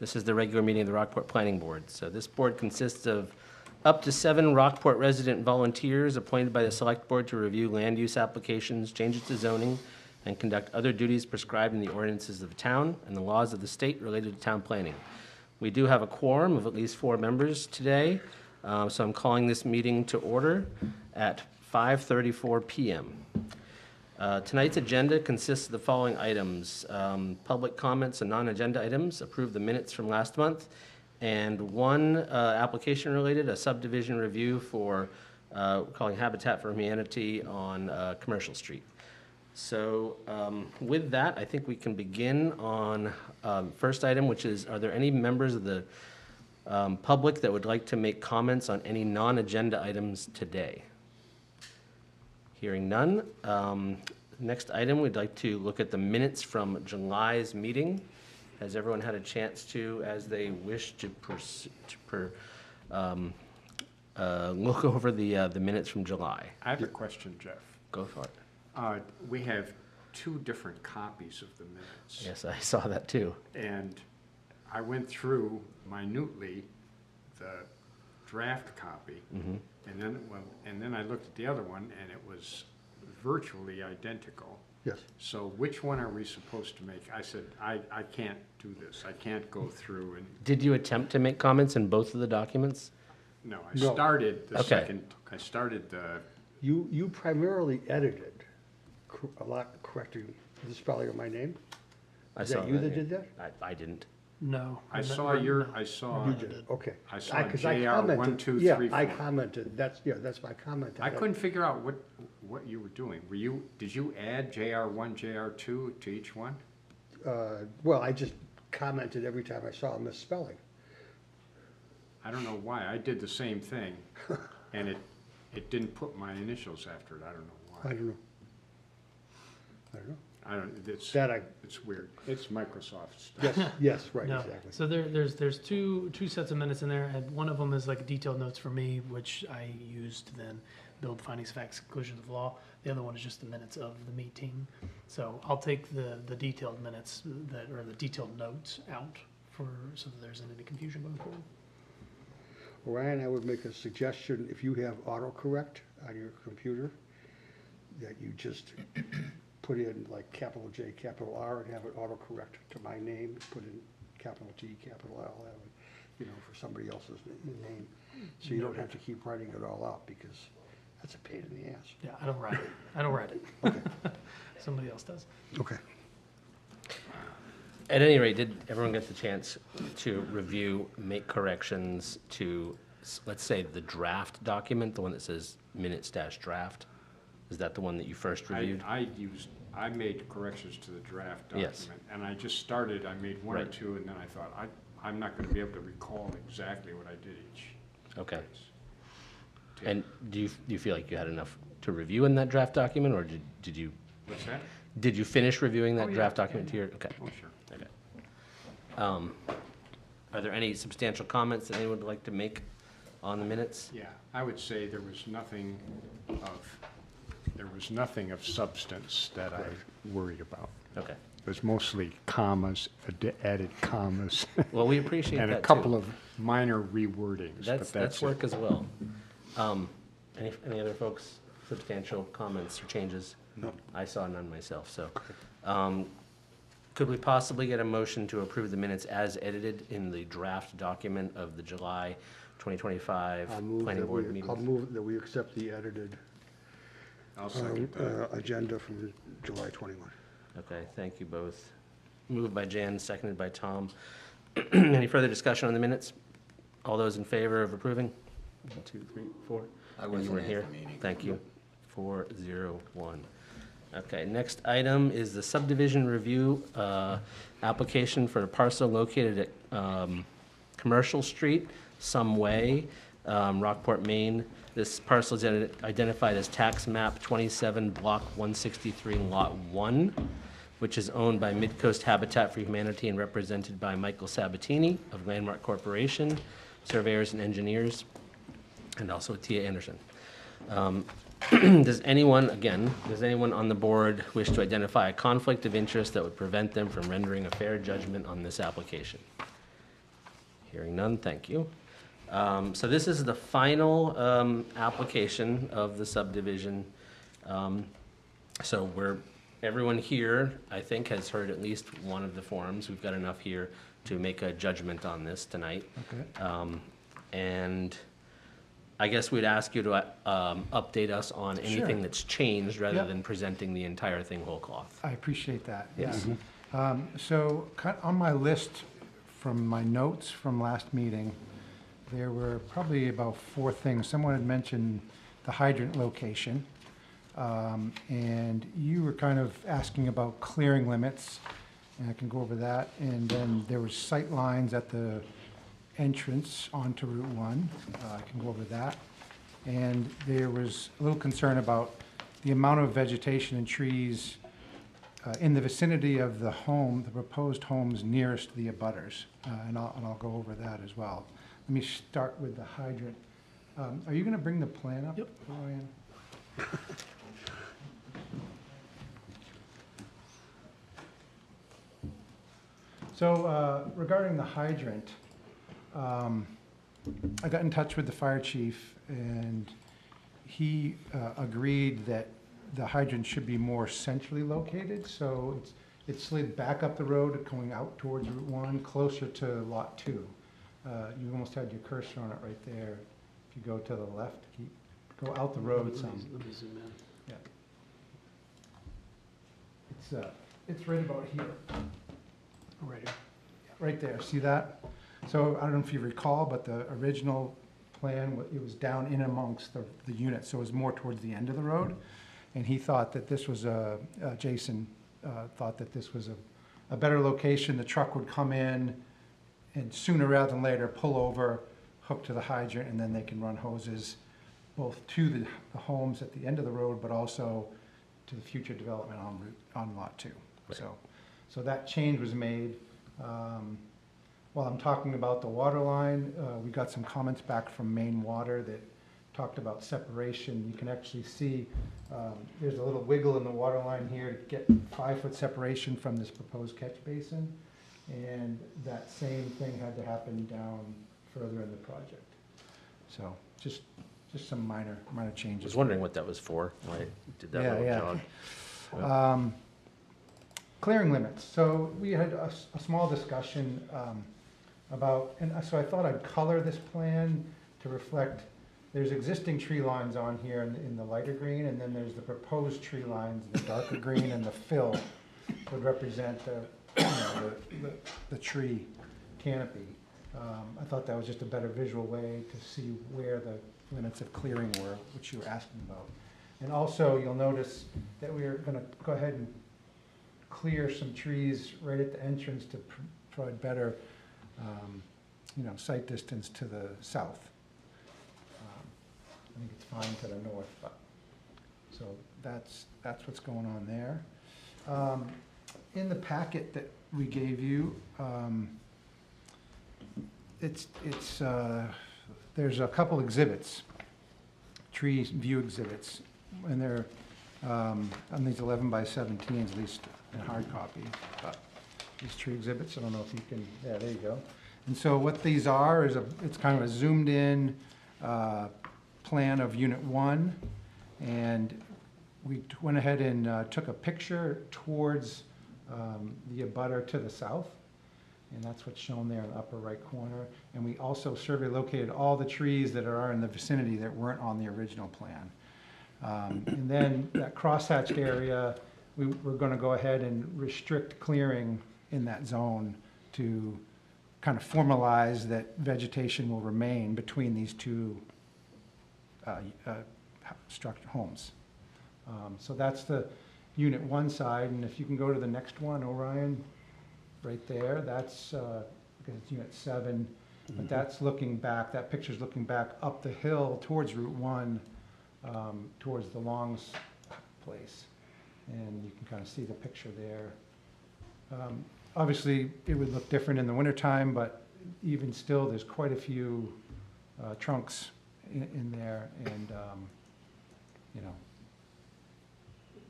This is the regular meeting of the Rockport Planning Board. So this board consists of up to 7 Rockport resident volunteers appointed by the Select Board to review land use applications, changes to zoning, and conduct other duties prescribed in the ordinances of the town and the laws of the state related to town planning. We do have a quorum of at least 4 members today, so I'm calling this meeting to order at 5:34 p.m. Tonight's agenda consists of the following items: public comments and non-agenda items, approve the minutes from last month, and one application related, a subdivision review for calling Habitat for Humanity on Commercial Street. So with that, I think we can begin on first item, which is, are there any members of the public that would like to make comments on any non-agenda items today? Hearing none. Next item, we'd like to look at the minutes from July's meeting. Has everyone had a chance to, as they wish, to look over the minutes from July? I have a question, Jeff. Go for it. We have 2 different copies of the minutes. Yes, I saw that too. And I went through minutely the draft copy, and then I looked at the other one, and it was virtually identical. Yes. So which one are we supposed to make? I said, I can't do this. I can't go through and, Did you attempt to make comments in both of the documents? no, No. Okay. I started the, You primarily edited, a lot correcting the spelling of my name. I Is saw that you that did that? I didn't. No. I saw You did, okay. I saw 'Cause JR commented- 1, 2, Yeah, 3, I 4. commented, that's my comment. I couldn't figure out what you were doing. Did you add JR1, JR2 to each one? Well, I just commented every time I saw a misspelling. I don't know why. I did the same thing, and it didn't put my initials after it. I don't know I why. don't know. It's weird. It's Microsoft stuff. Yes, right, No. exactly. So there's two sets of minutes in there, and one of them is like detailed notes for me, which I used to then build findings, facts, conclusions of law. The other one is just the minutes of the meeting. So I'll take the detailed minutes or the detailed notes out so that there isn't any confusion going forward. Ryan, I would make a suggestion, if you have autocorrect on your computer, that you just put in like capital J, capital R, and have it autocorrect to my name, put in capital G, capital L, for somebody else's name. So you don't have to keep writing it all out, because that's a pain in the ass. Yeah, I don't write it. Okay. Somebody else does. Okay. At any rate, did everyone get the chance to review, make corrections to, let's say, the draft document, the one that says minutes-draft? Is that the one that you first reviewed? I made corrections to the draft Yes. document, and I just started, I made 1 or Right. 2, and then I thought, I'm not gonna be able to recall exactly what I did each. Okay. place. And do you feel like you had enough to review in that draft document, or did you What's that? did you finish reviewing that Oh, yeah. draft document to your? Okay. Oh, sure. Okay. Are there any substantial comments that anyone would like to make on the minutes? Yeah, I would say there was nothing of substance that I worried about. Okay. It was mostly commas, added commas, Well, we appreciate that and a too. couple of minor rewordings, but That's that's it. work as well. Any other folks, substantial comments or changes? No. I saw none myself, so. Could we possibly get a motion to approve the minutes as edited in the draft document of the July 2025 Planning Board meeting? I'll move that we accept the edited I'll second that. agenda from the July 21. Okay, thank you both. Moved by Jan, seconded by Tom. Any further discussion on the minutes? All those in favor of approving? 1, 2, 3, 4. I You wasn't weren't at here. the meeting. Thank you. 401. Okay, next item is the subdivision review application for a parcel located at Commercial Street, some way, Rockport, Maine. This parcel is identified as tax map 27, block 163, lot 1, which is owned by Midcoast Habitat for Humanity and represented by Michael Sabatini of Landmark Corporation, surveyors and engineers, and also Tia Anderson. Does anyone on the board wish to identify a conflict of interest that would prevent them from rendering a fair judgment on this application? Hearing none, thank you. So this is the final application of the subdivision. So everyone here, I think, has heard at least one of the forms. We've got enough here to make a judgment on this tonight. Okay. And I guess we'd ask you to update us on anything Sure. that's changed rather Yep. than presenting the entire thing whole cloth. I appreciate that, yes. So on my list from my notes from last meeting, there were probably about 4 things. Someone had mentioned the hydrant location, and you were kind of asking about clearing limits, and I can go over that. And then there was sight lines at the entrance onto Route 1. I can go over that. And there was a little concern about the amount of vegetation and trees in the vicinity of the home, the proposed homes nearest the abutters, and I'll go over that as well. Let me start with the hydrant. Are you going to bring the plan up? Yep. Ryan? So regarding the hydrant, I got in touch with the fire chief, and he agreed that the hydrant should be more centrally located, so it's slid back up the road, going out towards Route 1, closer to Lot 2. You almost had your cursor on it right there. If you go to the left, go out the road some. Let me zoom in. Yeah. It's right about here, Right here. right there, see that? So I don't know if you recall, but the original plan, it was down in amongst the units, so it was more towards the end of the road. And he thought that this was Jason thought that this was a better location. The truck would come in and sooner rather than later pull over, hook to the hydrant, and then they can run hoses both to the homes at the end of the road, but also to the future development on Lot 2. Right. So that change was made. While I'm talking about the water line, we got some comments back from Maine Water that talked about separation. You can actually see there's a little wiggle in the water line here to get 5-foot separation from this proposed catch basin. And that same thing had to happen down further in the project. So just some minor I changes. was wondering what that was for, why it did that Yeah, little yeah. jog. Clearing limits. So we had a small discussion about, and so I thought I'd color this plan to reflect, there's existing tree lines on here in the lighter green, and then there's the proposed tree lines, the darker green, and the fill would represent the tree canopy. I thought that was just a better visual way to see where the limits of clearing were, which you were asking about. And also, you'll notice that we're going to go ahead and clear some trees right at the entrance to provide better, sight distance to the south. I think it's fine to the north, but, so that's what's going on there. In the packet that we gave you, there's a couple exhibits, tree view exhibits, and they're on these 11 by 17s, at least in hard copy. But these tree exhibits, I don't know if you can, yeah, there you go. And so what these are is it's kind of a zoomed in plan of Unit 1, and we went ahead and took a picture towards the abutter to the south, and that's what's shown there in the upper right corner. And we also survey located all the trees that are in the vicinity that weren't on the original plan. And then that crosshatched area, we're going to go ahead and restrict clearing in that zone to kind of formalize that vegetation will remain between these two structured homes. So that's the Unit 1 side, and if you can go to the next one, Orion, right there, that's because it's Unit 7, but that's looking back, that picture's looking back up the hill towards Route 1, towards the Longs place, and you can kind of see the picture there. Obviously, it would look different in the wintertime, but even still, there's quite a few trunks in there, and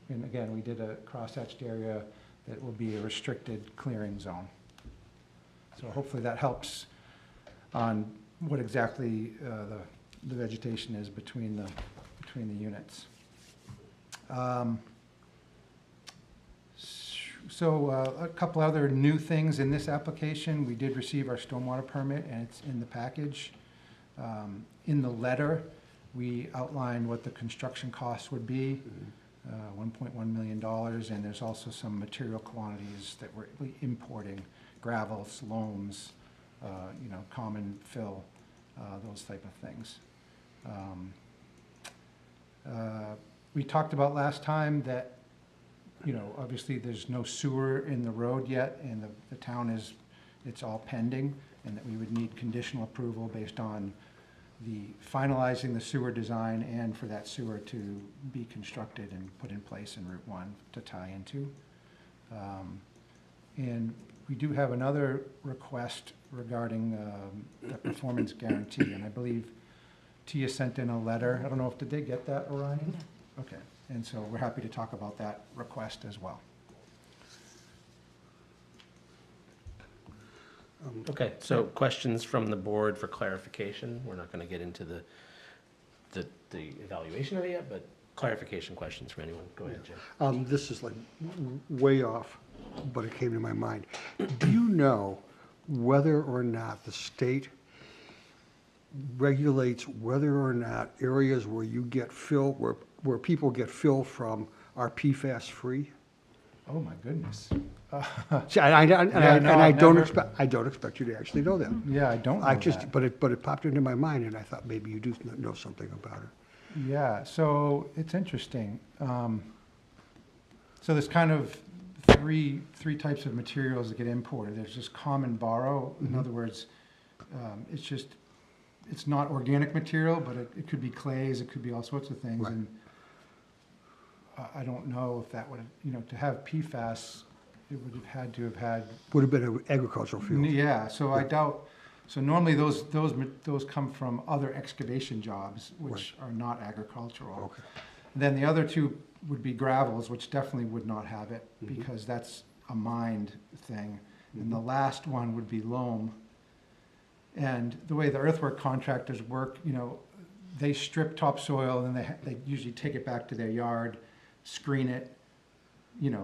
and again, we did a crosshatched area that will be a restricted clearing zone. So hopefully that helps on what exactly the vegetation is between the units. So a couple other new things in this application. We did receive our stormwater permit, and it's in the package. In the letter, we outlined what the construction costs would be, $1.1 million, and there's also some material quantities that we're importing, gravels, loams, common fill, those type of things. We talked about last time that, obviously there's no sewer in the road yet, and the town it's all pending, and that we would need conditional approval based on the finalizing the sewer design and for that sewer to be constructed and put in place in Route 1 to tie into. And we do have another request regarding the performance guarantee, and I believe Tia sent in a letter. I don't know did they get that, Orion? Okay, and so we're happy to talk about that request as well. Okay, so questions from the board for clarification? We're not going to get into the evaluation of it yet, but clarification questions from anyone. Go ahead, Jim. This is like way off, but it came to my mind. Do you know whether or not the state regulates whether or not areas where you get fill, where people get fill from are PFAS free? Oh, my goodness. See, I I've don't never- expect you to actually know that. Yeah, I don't know I just, that. but it popped into my mind, and I thought maybe you do know something about it. Yeah, so it's interesting. So there's kind of three types of materials that get imported. There's just common borrow. In other words, it's not organic material, but it could be clays, it could be all sorts of things. Right. And I don't know if that would, to have PFAS, it would have had to have had. Would have been an agricultural field. Yeah, so I doubt, so normally those come from other excavation jobs, which are not agricultural. Okay. Then the other two would be gravels, which definitely would not have it, because that's a mined thing. And the last one would be loam. And the way the earthwork contractors work, they strip topsoil, and they usually take it back to their yard, screen it,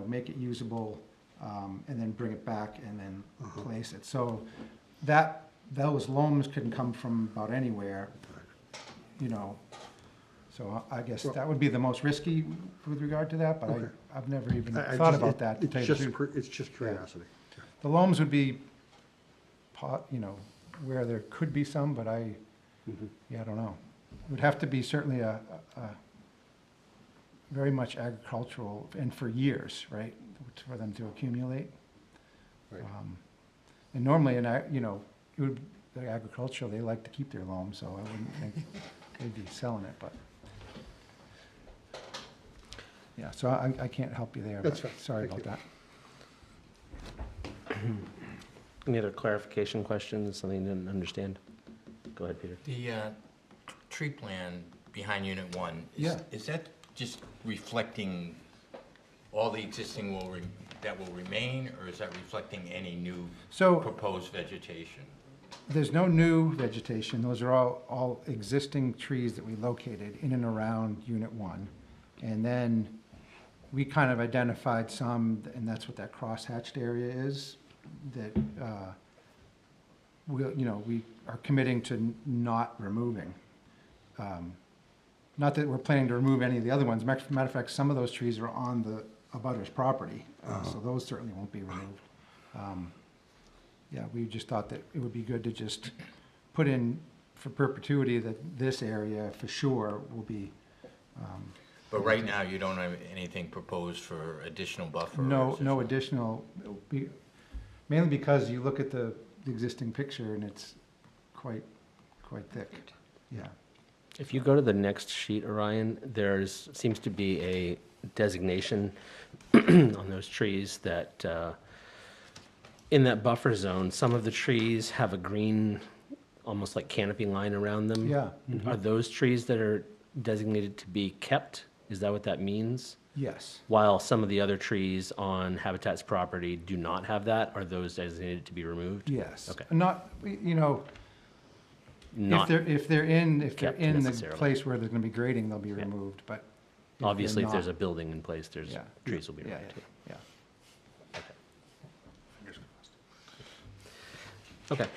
make it usable, and then bring it back and then place it. So those loams can come from about anywhere, So I guess that would be the most risky with regard to that, but Okay. I've never even I thought just- about that, to tell you the truth. It's just curiosity. The loams would be, where there could be some, but I don't know. It would have to be certainly a very much agricultural, and for years, right, for them to accumulate. Right. And normally, the agricultural, they like to keep their loam, so I wouldn't think they'd be selling it, but. Yeah, so I can't help you there, That's but fine. sorry Thank about you. that. Any other clarification questions, something you didn't understand? Go ahead, Peter. The tree plan behind Unit 1, Yeah. is that just reflecting all the existing that will remain, or is that reflecting any new So proposed vegetation? there's no new vegetation. Those are all existing trees that we located in and around Unit 1. And then we kind of identified some, and that's what that cross-hatched area is, that we are committing to not removing. Not that we're planning to remove any of the other ones. Matter of fact, some of those trees are on the abutter's property, so those certainly won't be removed. Yeah, we just thought that it would be good to just put in for perpetuity that this area for sure will be. But right now, you don't have anything proposed for additional buffer? or No is this- additional, mainly because you look at the existing picture and it's quite thick, yeah. If you go to the next sheet, Orion, seems to be a designation on those trees that, in that buffer zone, some of the trees have a green, almost like canopy line around them. Yeah. Are those trees that are designated to be kept? Is that what that means? Yes, While some of the other trees on Habitat's property do not have that, are those designated to be removed? yes. Okay. Not, not, If they're in kept the necessarily. place where there's gonna be grading, they'll be Yeah. removed, but. they're obviously, if there's a not- building in place, there's, Yeah. trees will be Yeah, removed too. yeah. Okay.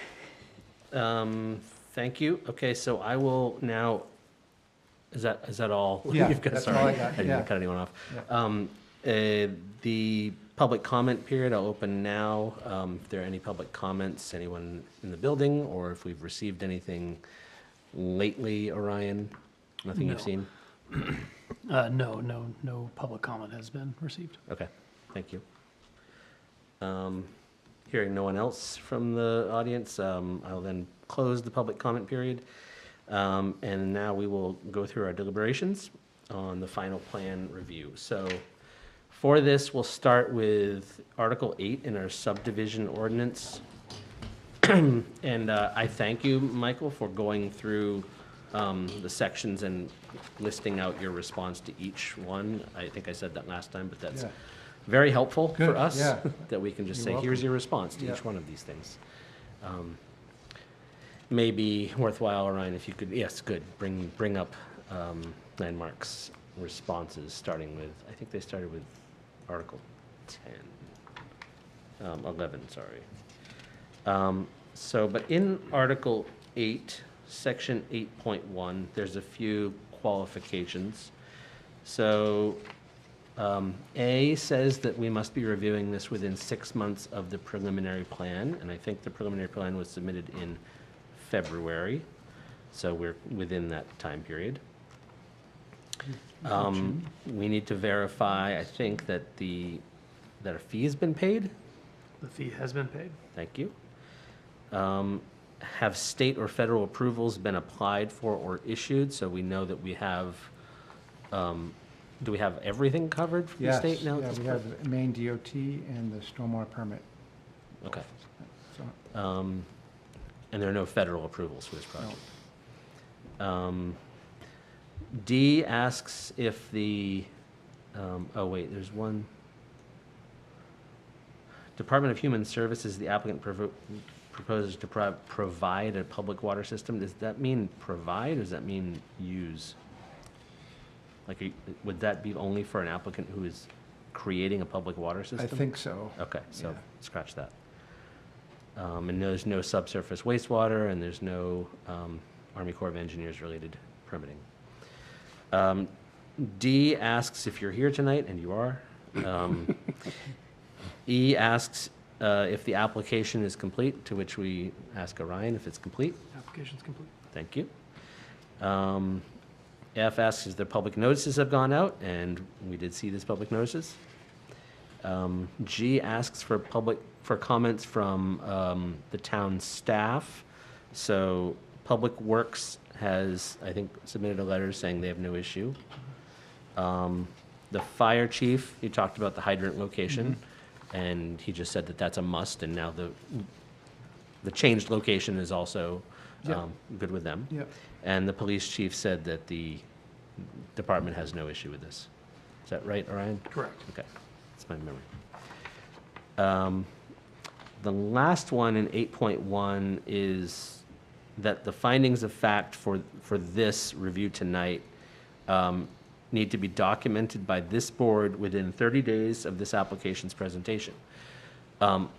Thank you. Okay, so I will now, is that all? Yeah, You've got? that's Sorry, all I got, didn't yeah. mean to cut anyone off. Yeah. The public comment period, I'll open now. If there are any public comments, anyone in the building, or if we've received anything lately, Orion? Nothing you've No. seen? No public comment has been received. Okay, thank you. Hearing no one else from the audience, I'll then close the public comment period. And now we will go through our deliberations on the final plan review. So for this, we'll start with Article 8 in our subdivision ordinance. And I thank you, Michael, for going through the sections and listing out your response to each one. I think I said that last time, but that's Yeah. very helpful for Good, us, yeah. that we can just You're say, here's welcome. your response to Yeah. each one of these things. Maybe worthwhile, Orion, if you could, yes, good, bring up Landmark's responses, starting with, I think they started with Article 11, sorry. So, but in Article 8, Section 8.1, there's a few qualifications. So, A says that we must be reviewing this within 6 months of the preliminary plan, and I think the preliminary plan was submitted in February, so we're within that time period. We need to verify, I think, that that a fee has been paid. The fee has been paid. Thank you. Have state or federal approvals been applied for or issued? So we know that we have, do we have everything covered from the Yes, state now? at yeah, this we point? have the Maine DOT and the stormwater permit. Okay. So, And there are no federal approvals for this project. D asks if the, oh wait, there's one. Department of Human Services, the applicant proposes to provide a public water system. Does that mean provide, or does that mean use? Like, would that be only for an applicant who is creating a public water I system? think so. Okay, so Yeah. scratch that. And there's no subsurface wastewater, and there's no Army Corps of Engineers related permitting. D asks if you're here tonight, and you are. E asks if the application is complete, to which we ask Orion if it's complete. Application's complete. Thank you. F asks if the public notices have gone out, and we did see these public notices. G asks for comments from the town staff. So Public Works has, I think, submitted a letter saying they have no issue. The fire chief, he talked about the hydrant location, and he just said that that's a must, and now the changed location is also Yeah. good with them. Yep. And the police chief said that the department has no issue with this. Is that right, Orion? Correct. Okay, that's my memory. The last one in 8.1 is that the findings of fact for this review tonight need to be documented by this board within 30 days of this application's presentation.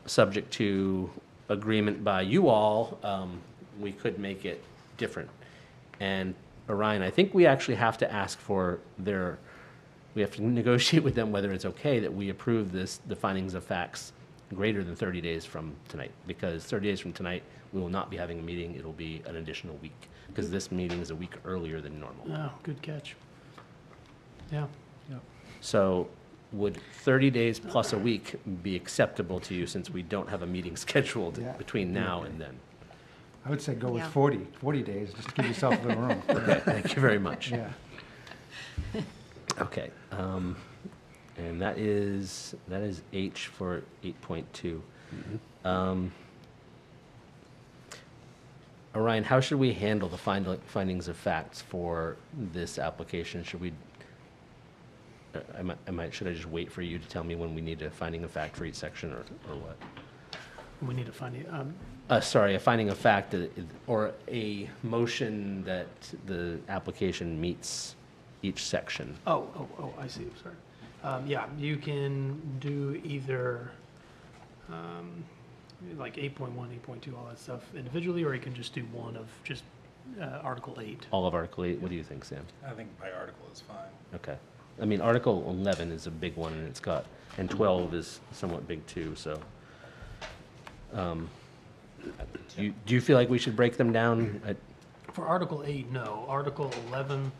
Subject to agreement by you all, we could make it different. And Orion, I think we actually have to ask for we have to negotiate with them whether it's okay that we approve the findings of facts greater than 30 days from tonight. Because 30 days from tonight, we will not be having a meeting, it'll be an additional week. Because this meeting is a week earlier than normal. Oh, good catch. Yeah. So would 30 days plus a week be acceptable to you, since we don't have a meeting scheduled Yeah. between now and then? I would say go with Yeah. 40 days, just to give yourself a little room. Okay, thank you very much. Yeah. Okay, and that is H for 8.2. Orion, how should we handle the findings of facts for this application? Should we, should I just wait for you to tell me when we need a finding of fact for each section, or what? We need to find it. Sorry, a finding of fact that, or a motion that the application meets each section. Oh, I see, sorry. Yeah, you can do either, like 8.1, 8.2, all that stuff individually, or you can just do one of just Article 8. All of Article 8, what do you think, Sam? I think by article is fine. Okay. I mean, Article 11 is a big one, and it's got, and 12 is somewhat big too, so. Do you feel like we should break them down? For Article 8, no. Article 11,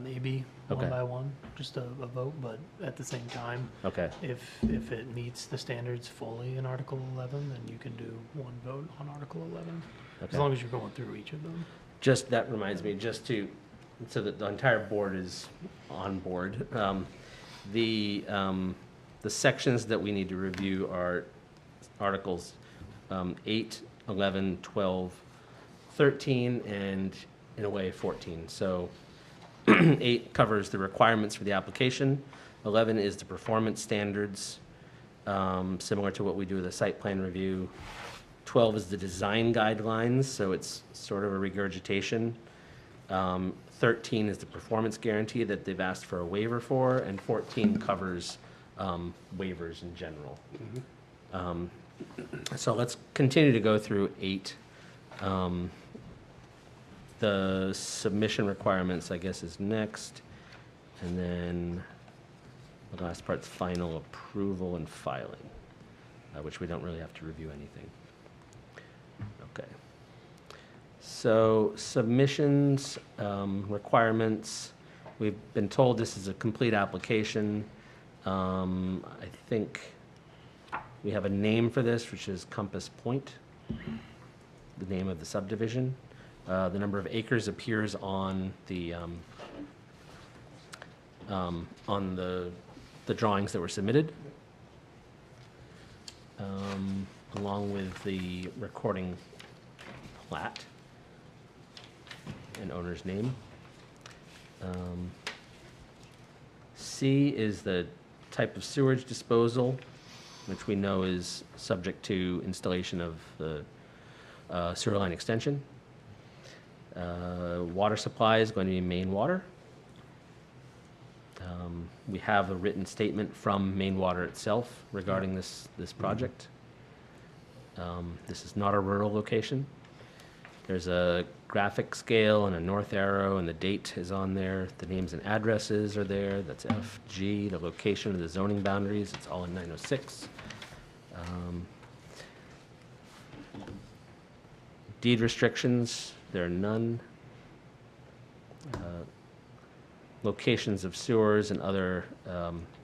maybe one Okay. by one, just a vote, but at the same time, Okay, if it meets the standards fully in Article 11, then you can do one vote on Article 11, as okay. long as you're going through each of them. Just, that reminds me, just to, so that the entire board is on board. The sections that we need to review are Articles 8, 11, 12, 13, and in a way 14. So 8 covers the requirements for the application. 11 is the performance standards, similar to what we do with a site plan review. 12 is the design guidelines, so it's sort of a regurgitation. 13 is the performance guarantee that they've asked for a waiver for, and 14 covers waivers in general. So let's continue to go through 8. The submission requirements, I guess, is next. And then the last part's final approval and filing, which we don't really have to review anything. Okay. So submissions, requirements, we've been told this is a complete application. I think we have a name for this, which is Compass Point, the name of the subdivision. The number of acres appears on the drawings that were submitted, along with the recording plat and owner's name. C is the type of sewage disposal, which we know is subject to installation of the sewer line extension. Water supply is going to be main water. We have a written statement from Main Water itself regarding this project. This is not a rural location. There's a graphic scale and a north arrow, and the date is on there. The names and addresses are there. That's FG, the location of the zoning boundaries. It's all in 906. Deed restrictions, there are none. Locations of sewers and other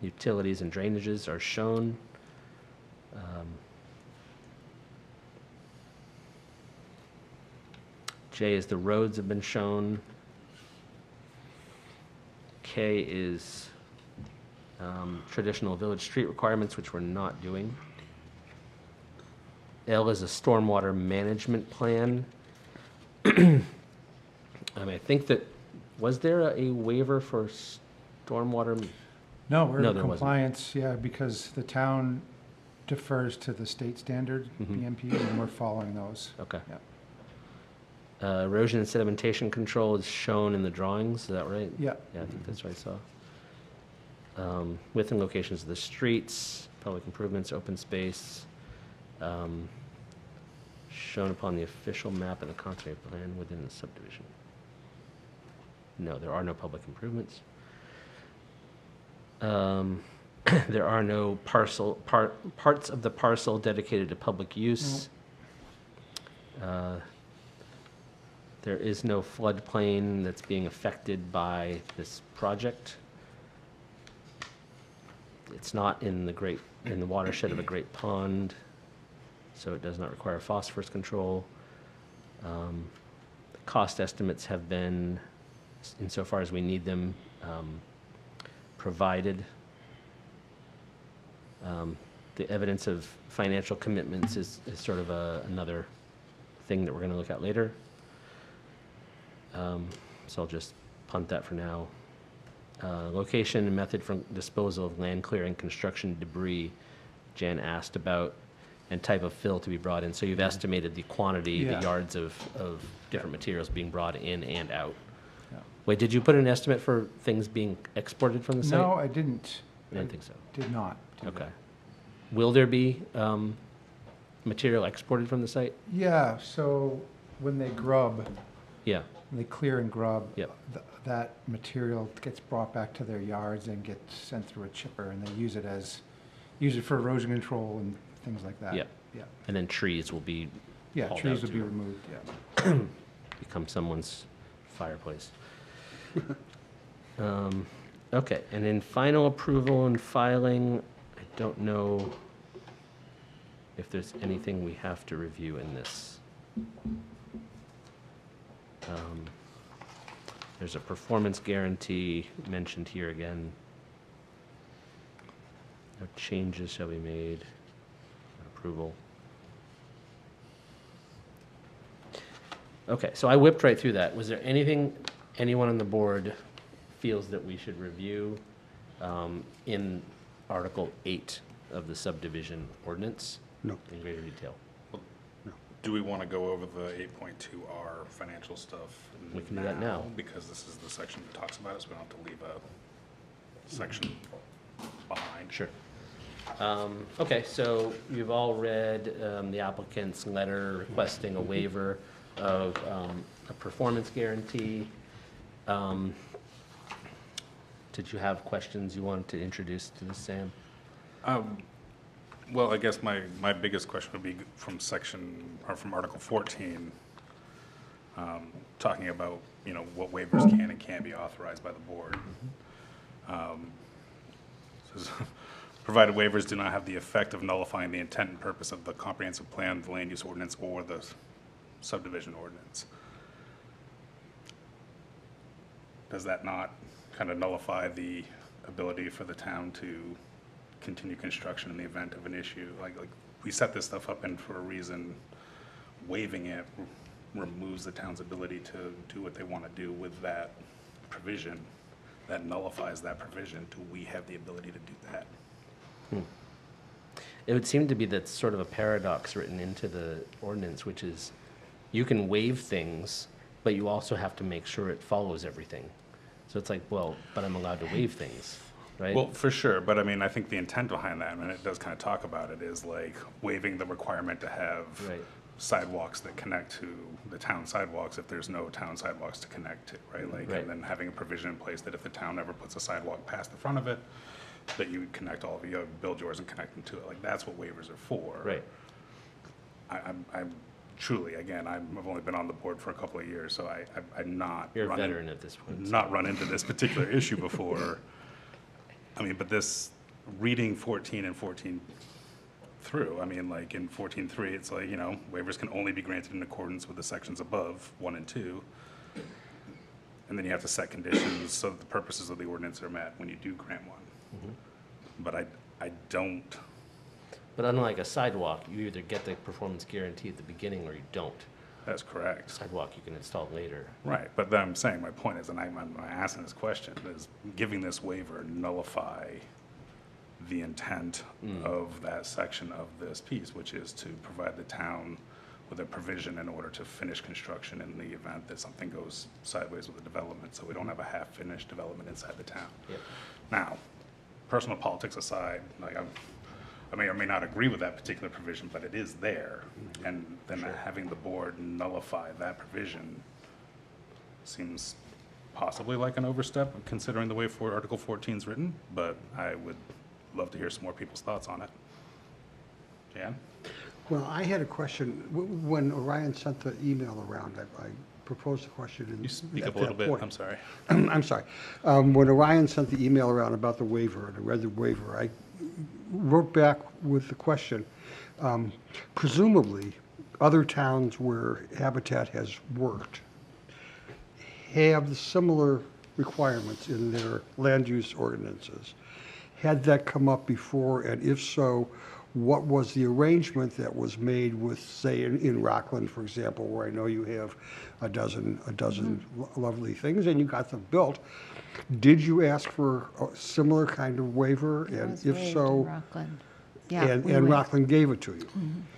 utilities and drainages are shown. J is the roads have been shown. K is traditional village street requirements, which we're not doing. L is a stormwater management plan. I think that, was there a waiver for stormwater? No, we're No, in there wasn't. compliance, yeah, because the town defers to the state standard, BMP, and we're following those. Okay. Yep. Erosion and sedimentation control is shown in the drawings, is that right? Yeah. Yeah, I think that's what I saw. Width and locations of the streets, public improvements, open space, shown upon the official map and the conservation plan within the subdivision. No, there are no public improvements. There are no parts of the parcel dedicated to public use. There is no floodplain that's being affected by this project. It's not in the watershed of a great pond, so it does not require phosphorus control. The cost estimates have been, insofar as we need them, provided. The evidence of financial commitments is sort of another thing that we're going to look at later. So I'll just punt that for now. Location and method for disposal of land clearing construction debris, Jan asked about. and type of fill to be brought in. So you've estimated the quantity, the Yeah. yards of different materials being brought in and out. Yeah. Wait, did you put an estimate for things being exported from the site? No, I didn't. I didn't think so. Did not. do Okay. that. Will there be material exported from the site? Yeah, so when they grub, Yeah, when they clear and grub, Yep. that material gets brought back to their yards and gets sent through a chipper, and they use it for erosion control and things like that. Yep. Yeah, and then trees will be, yeah, Hauled trees out would be too. removed, yeah. become someone's fireplace. Okay, and then final approval and filing, I don't know if there's anything we have to review in this. There's a performance guarantee mentioned here again. No changes shall be made. Approval. Okay, so I whipped right through that. Was there anything anyone on the board feels that we should review in Article 8 of the subdivision ordinance No. in greater detail? Do we want to go over the 8.2R financial stuff? We can do that now. Because this is the section that talks about it, so we don't have to leave a section behind. Sure. Okay, so you've all read the applicant's letter requesting a waiver of a performance guarantee. Did you have questions you wanted to introduce to this, Sam? Well, I guess my biggest question would be from from Article 14, talking about, what waivers can and can't be authorized by the board. Says, provided waivers do not have the effect of nullifying the intent and purpose of the comprehensive plan, the land use ordinance, or the subdivision ordinance. Does that not kind of nullify the ability for the town to continue construction in the event of an issue? Like we set this stuff up in for a reason. Waiving it removes the town's ability to do what they want to do with that provision. That nullifies that provision. Do we have the ability to do that? It would seem to be that's sort of a paradox written into the ordinance, which is you can waive things, but you also have to make sure it follows everything. So it's like, well, but I'm allowed to waive things, right? Well, for sure, but I mean, I think the intent behind that, and it does kind of talk about it, is like waiving the requirement to have Right. sidewalks that connect to the town sidewalks if there's no town sidewalks to connect to, right? Like, Right. and then having a provision in place that if the town ever puts a sidewalk past the front of it, that you would connect all of you, build yours and connect them to it. Like, that's what waivers are for. Right. I'm truly, again, I've only been on the board for a couple of years, so I'm not. You're a run in- veteran at this point. so- Not run into this particular issue before. I mean, but this, reading 14 and 14 through, I mean, like in 14.3, it's like, waivers can only be granted in accordance with the sections above, 1 and 2. And then you have to set conditions so that the purposes of the ordinance are met when you do grant one. But I don't, But unlike a sidewalk, you either get the performance guarantee at the beginning or you don't. that's correct. Sidewalk you can install later. Right, but then I'm saying, my point is, and I'm asking this question, is giving this waiver nullify the intent of that section of this piece, which is to provide the town with a provision in order to finish construction in the event that something goes sideways with the development, so we don't have a half-finished development inside the town. Yep. Now, personal politics aside, like I may or may not agree with that particular provision, but it is there. And then having the board nullify that provision seems possibly like an overstep, considering the way Article 14 is written, but I would love to hear some more people's thoughts on it. Jan? Well, I had a question. When Orion sent the email around, I proposed a question. You speak at up a little that bit, point. I'm sorry. I'm sorry. When Orion sent the email around about the waiver, and I read the waiver, I wrote back with the question. Presumably, other towns where Habitat has worked have the similar requirements in their land use ordinances. Had that come up before, and if so, what was the arrangement that was made with, say, in Rockland, for example, where I know you have a dozen lovely things, and you got them built. Did you ask for a similar kind of waiver? It And was if waived in so, Rockland. Yeah, And, we and would. Rockland gave it to you?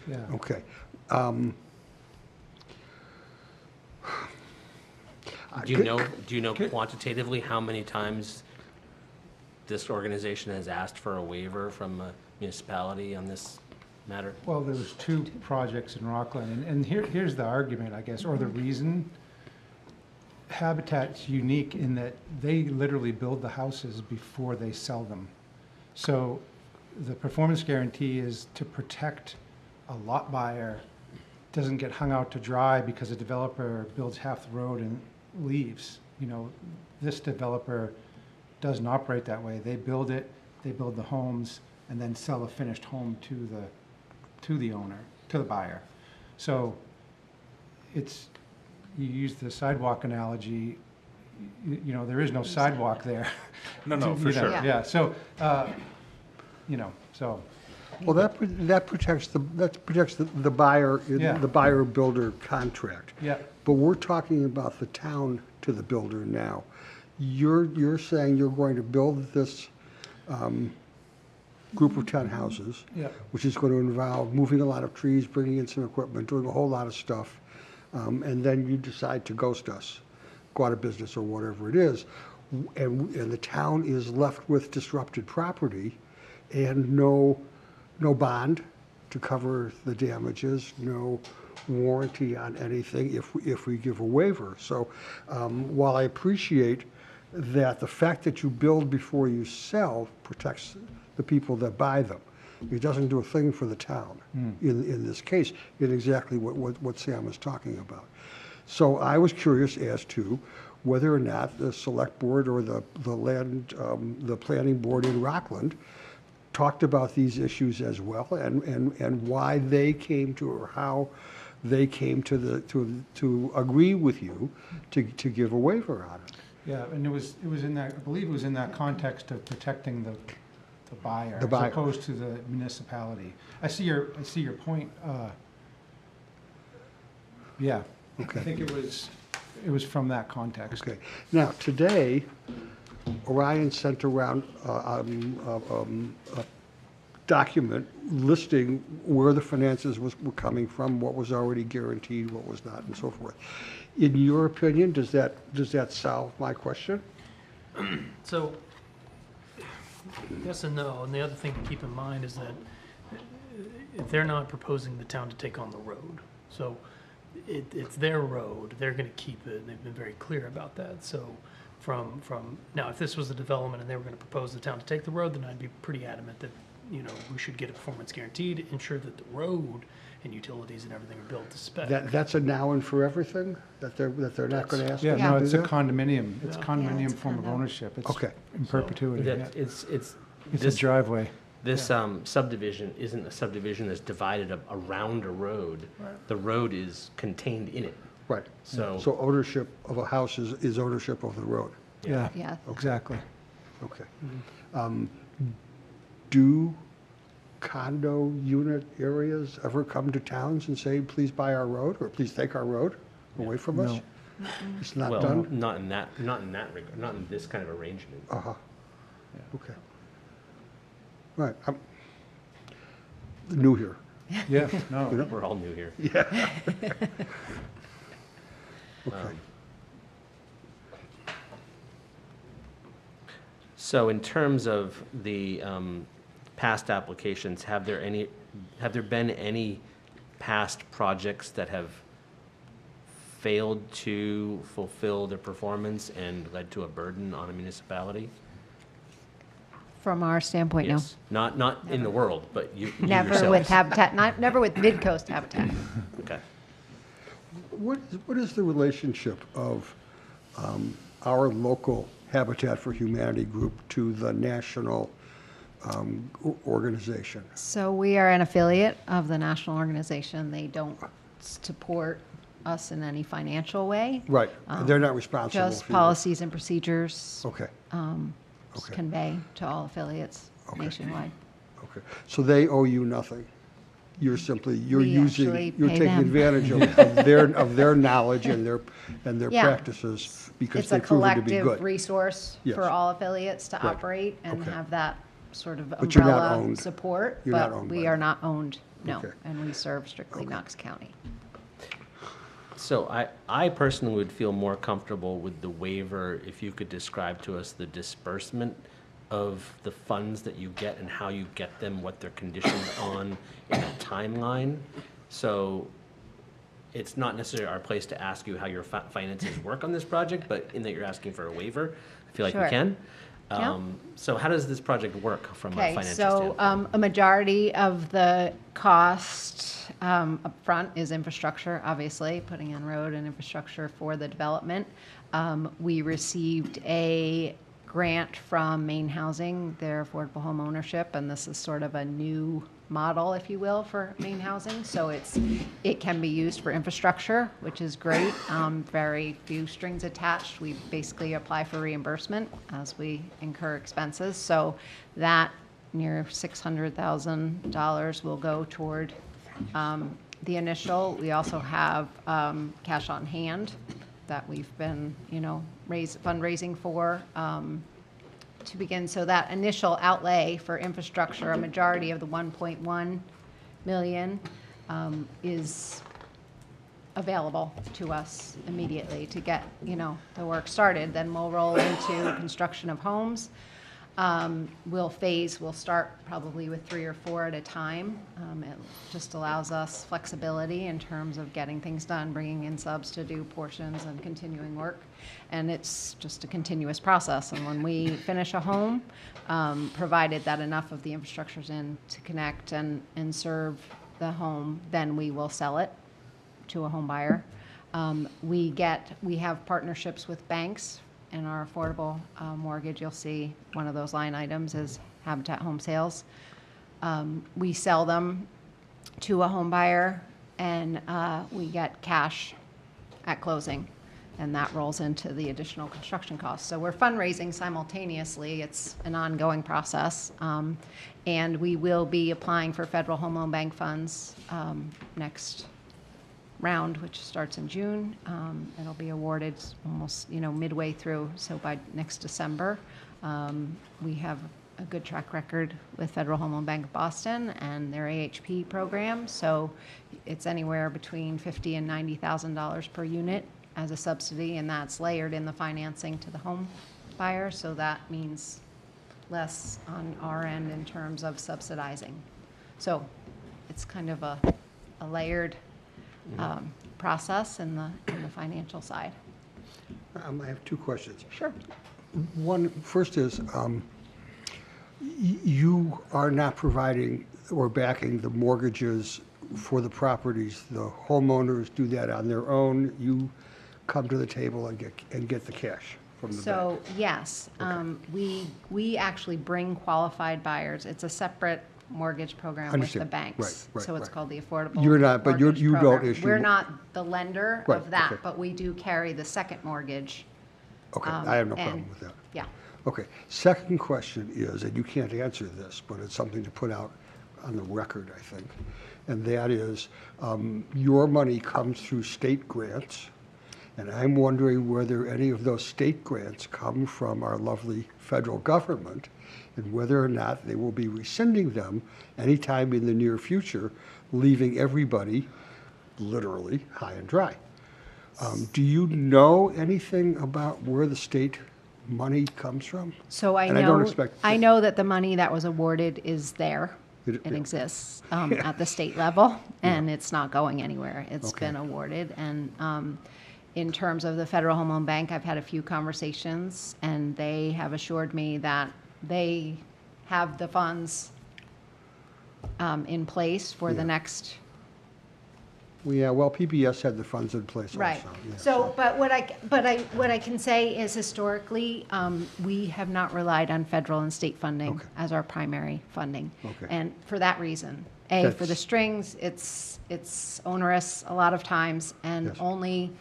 Yeah. Okay. Do you know quantitatively how many times this organization has asked for a waiver from a municipality on this matter? Well, there was 2 projects in Rockland, and here's the argument, I guess, or the reason. Habitat's unique in that they literally build the houses before they sell them. So the performance guarantee is to protect a lot buyer doesn't get hung out to dry because a developer builds half the road and leaves. You know, this developer doesn't operate that way. They build it, they build the homes, and then sell a finished home to the owner, to the buyer. So it's, you use the sidewalk analogy, you know, there is no sidewalk there. No, no, You for know, sure. Yeah, so, you know, so, Well, that protects the buyer, Yeah. the buyer-builder contract. yeah, But we're talking about the town to the builder now. You're saying you're going to build this group of 10 houses, yeah. which is going to involve moving a lot of trees, bringing in some equipment, doing a whole lot of stuff, and then you decide to ghost us, go out of business or whatever it is, and the town is left with disrupted property and no bond to cover the damages, no warranty on anything if we give a waiver. So while I appreciate that the fact that you build before you sell protects the people that buy them, it doesn't do a thing for the town in this case, in exactly what Sam is talking about. So I was curious as to whether or not the select board or the planning board in Rockland talked about these issues as well, and why they came to, or how they came to agree with you to give a waiver on it. Yeah, and it was in that, I believe it was in that context of protecting the buyer. The buyer. As opposed to the municipality. I see your point. Yeah. Okay. I think it was from that context. Okay. Now, today, Orion sent around a document listing where the finances were coming from, what was already guaranteed, what was not, and so forth. In your opinion, does that solve my question? So, yes and no, and the other thing to keep in mind is that they're not proposing the town to take on the road. So it's their road, they're gonna keep it, and they've been very clear about that. So from, now, if this was a development and they were gonna propose the town to take the road, then I'd be pretty adamant that, you know, we should get a performance guarantee to ensure that the road and utilities and everything are built to spec. That's a now and for everything? That they're not gonna ask Yeah, us no, to it's do a that? condominium. It's Yeah. condominium it's form of condo. ownership. It's Okay. in perpetuity. yeah. That it's It's a this driveway. This subdivision isn't a subdivision that's divided around a road. Right. The road is contained in it. Right. So, So ownership of a house is ownership of the road? Yeah, Yeah. exactly. Okay. Do condo unit areas ever come to towns and say, please buy our road, or please take our road away from us? No. It's not well, done? not in that regard, not in this kind of arrangement. Uh-huh. Okay. Right, I'm new here. Yeah, no. We're all new here. Okay. So in terms of the past applications, have there been any past projects that have failed to fulfill their performance and led to a burden on a municipality? From our standpoint, no. Yes. Not in the world, but you Never yourselves. with Habitat, never with Midcoast Habitat. Okay. What is the relationship of our local Habitat for Humanity group to the national organization? So we are an affiliate of the national organization. They don't support us in any financial way. Right, they're not responsible Just for you. policies and procedures Okay, okay. convey to all affiliates Okay. nationwide. okay. So they owe you nothing? You're We using, actually you're pay taking them. advantage of their knowledge and their Yeah. practices because It's a they've proven to be collective good. resource Yes. for all affiliates to Right. operate and Okay. have that But sort of you're not umbrella owned. support, You're not but owned we by are them. not owned, no, Okay. and we serve strictly Knox County. So I personally would feel more comfortable with the waiver if you could describe to us the disbursement of the funds that you get and how you get them, what they're conditioned on in a timeline. So it's not necessarily our place to ask you how your finances work on this project, but in that you're asking for a waiver, I feel like we Sure. can. Yeah. So how does this project work from a Okay, financial so standpoint? a majority of the cost upfront is infrastructure, obviously, putting in road and infrastructure for the development. We received a grant from Maine Housing, their affordable home ownership, and this is sort of a new model, if you will, for Maine Housing. So it can be used for infrastructure, which is great. Very few strings attached. We basically apply for reimbursement as we incur expenses. So that near $600,000 will go toward the initial. We also have cash on hand that we've been, fundraising for to begin. So that initial outlay for infrastructure, a majority of the 1.1 million is available to us immediately to get, the work started. Then we'll roll into construction of homes. We'll start probably with 3 or 4 at a time. It just allows us flexibility in terms of getting things done, bringing in subs to do portions and continuing work. And it's just a continuous process. And when we finish a home, provided that enough of the infrastructure's in to connect and serve the home, then we will sell it to a home buyer. We have partnerships with banks. In our affordable mortgage, you'll see one of those line items is Habitat Home Sales. We sell them to a home buyer, and we get cash at closing, and that rolls into the additional construction costs. So we're fundraising simultaneously. It's an ongoing process, and we will be applying for Federal Home Loan Bank funds next round, which starts in June. It'll be awarded almost, midway through, so by next December. We have a good track record with Federal Home Loan Bank of Boston and their AHP program, so it's anywhere between $50,000 and $90,000 per unit as a subsidy, and that's layered in the financing to the home buyer, so that means less on our end in terms of subsidizing. So it's kind of a layered process in the financial side. I have 2 questions. Sure. One, first is, you are not providing or backing the mortgages for the properties. The homeowners do that on their own. You come to the table and get the cash from the bank. So, yes, we actually bring qualified buyers. It's a separate mortgage program with the Understand. banks. Right, So it's right. called the Affordable You're not- but Mortgage you don't Program. issue We're mo- not the lender Right, of that, okay. but we do carry the second mortgage. Okay, I have no problem and- with that. Yeah. Okay, second question is, and you can't answer this, but it's something to put out on the record, I think, and that is, your money comes through state grants, and I'm wondering whether any of those state grants come from our lovely federal government, and whether or not they will be rescinding them anytime in the near future, leaving everybody literally high and dry. Do you know anything about where the state money comes from? So And I don't expect- I know that the money that was awarded is there. It- It yeah. exists at the state level, and it's not going anywhere. It's Okay. been awarded. And in terms of the Federal Home Loan Bank, I've had a few conversations, and they have assured me that they have the funds in place for the Yeah. next. Yeah, well, PBS had the funds in place also. Right. yeah, So, but what I can say is historically, we have not relied on federal and state funding Okay. as our primary funding. Okay. And for that reason, for the That's- strings, it's onerous a lot of times, and Yes. only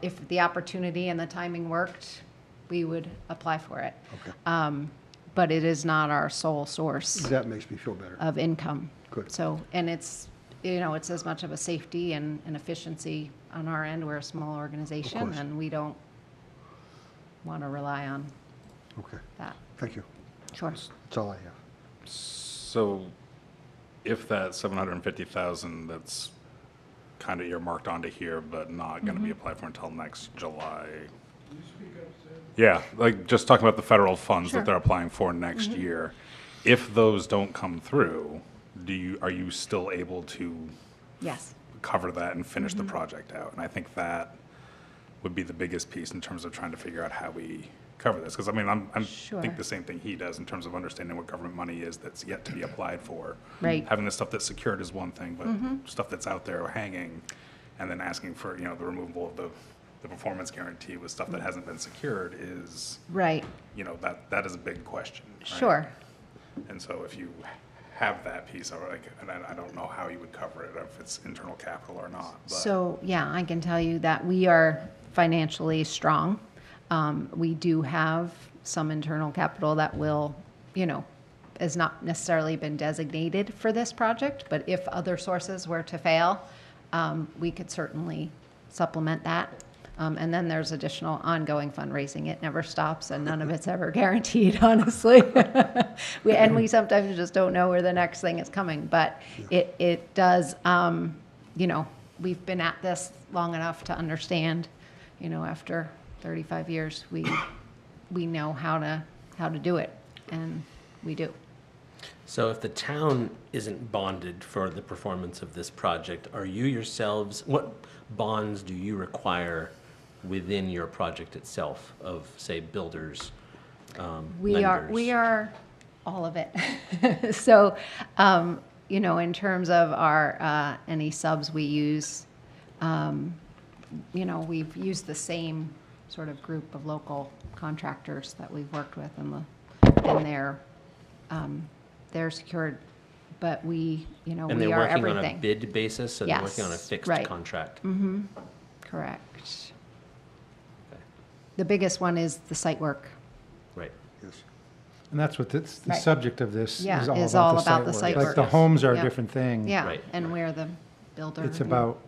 if the opportunity and the timing worked, we would apply for it. Okay. But it is not our sole source That makes me feel better. of income. Good. So, and it's as much of a safety and efficiency on our end. We're a small organization, course. and we don't want to rely on Okay, that. thank you. Sure. That's all I have. So if that 750,000 that's kind of earmarked onto here, but not going to be applied for until next July. Yeah, like just talking about the federal funds Sure. that they're applying for next year. If those don't come through, are you still able to Yes. cover that and finish the project out? And I think that would be the biggest piece in terms of trying to figure out how we cover this. Because I mean, I Sure. think the same thing he does in terms of understanding what government money is that's yet to be applied for. Right. Having the stuff that's secured is one thing, but stuff that's out there hanging, and then asking for, you know, the removal of the performance guarantee with stuff that hasn't been secured is, Right. you know, that is a big question. right? Sure. And so if you have that piece, or like, and I don't know how you would cover it, if it's internal capital or not, but. So, yeah, I can tell you that we are financially strong. We do have some internal capital that will, you know, has not necessarily been designated for this project, but if other sources were to fail, we could certainly supplement that. And then there's additional ongoing fundraising. It never stops, and none of it's ever guaranteed, honestly. We sometimes just don't know where the next thing is coming, but it does, you know, we've been at this long enough to understand, you know, after 35 years, we know how to do it, and we do. So if the town isn't bonded for the performance of this project, are you yourselves, what bonds do you require within your project itself of, say, builders, We lenders? are all of it. So, you know, in terms of our, any subs we use, you know, we've used the same sort of group of local contractors that we've worked with, and they're secured, but we, you know, And we they're are working on a everything. bid basis, so they're working on a Yes, fixed right. contract? Correct. Okay. The biggest one is the site work. Right. Yes. And that's what the Right. subject of this Yeah, is all is about, all the about the site site work. work. Like the homes are a Yeah. different thing. Yeah, Right, and we're the builder. It's about,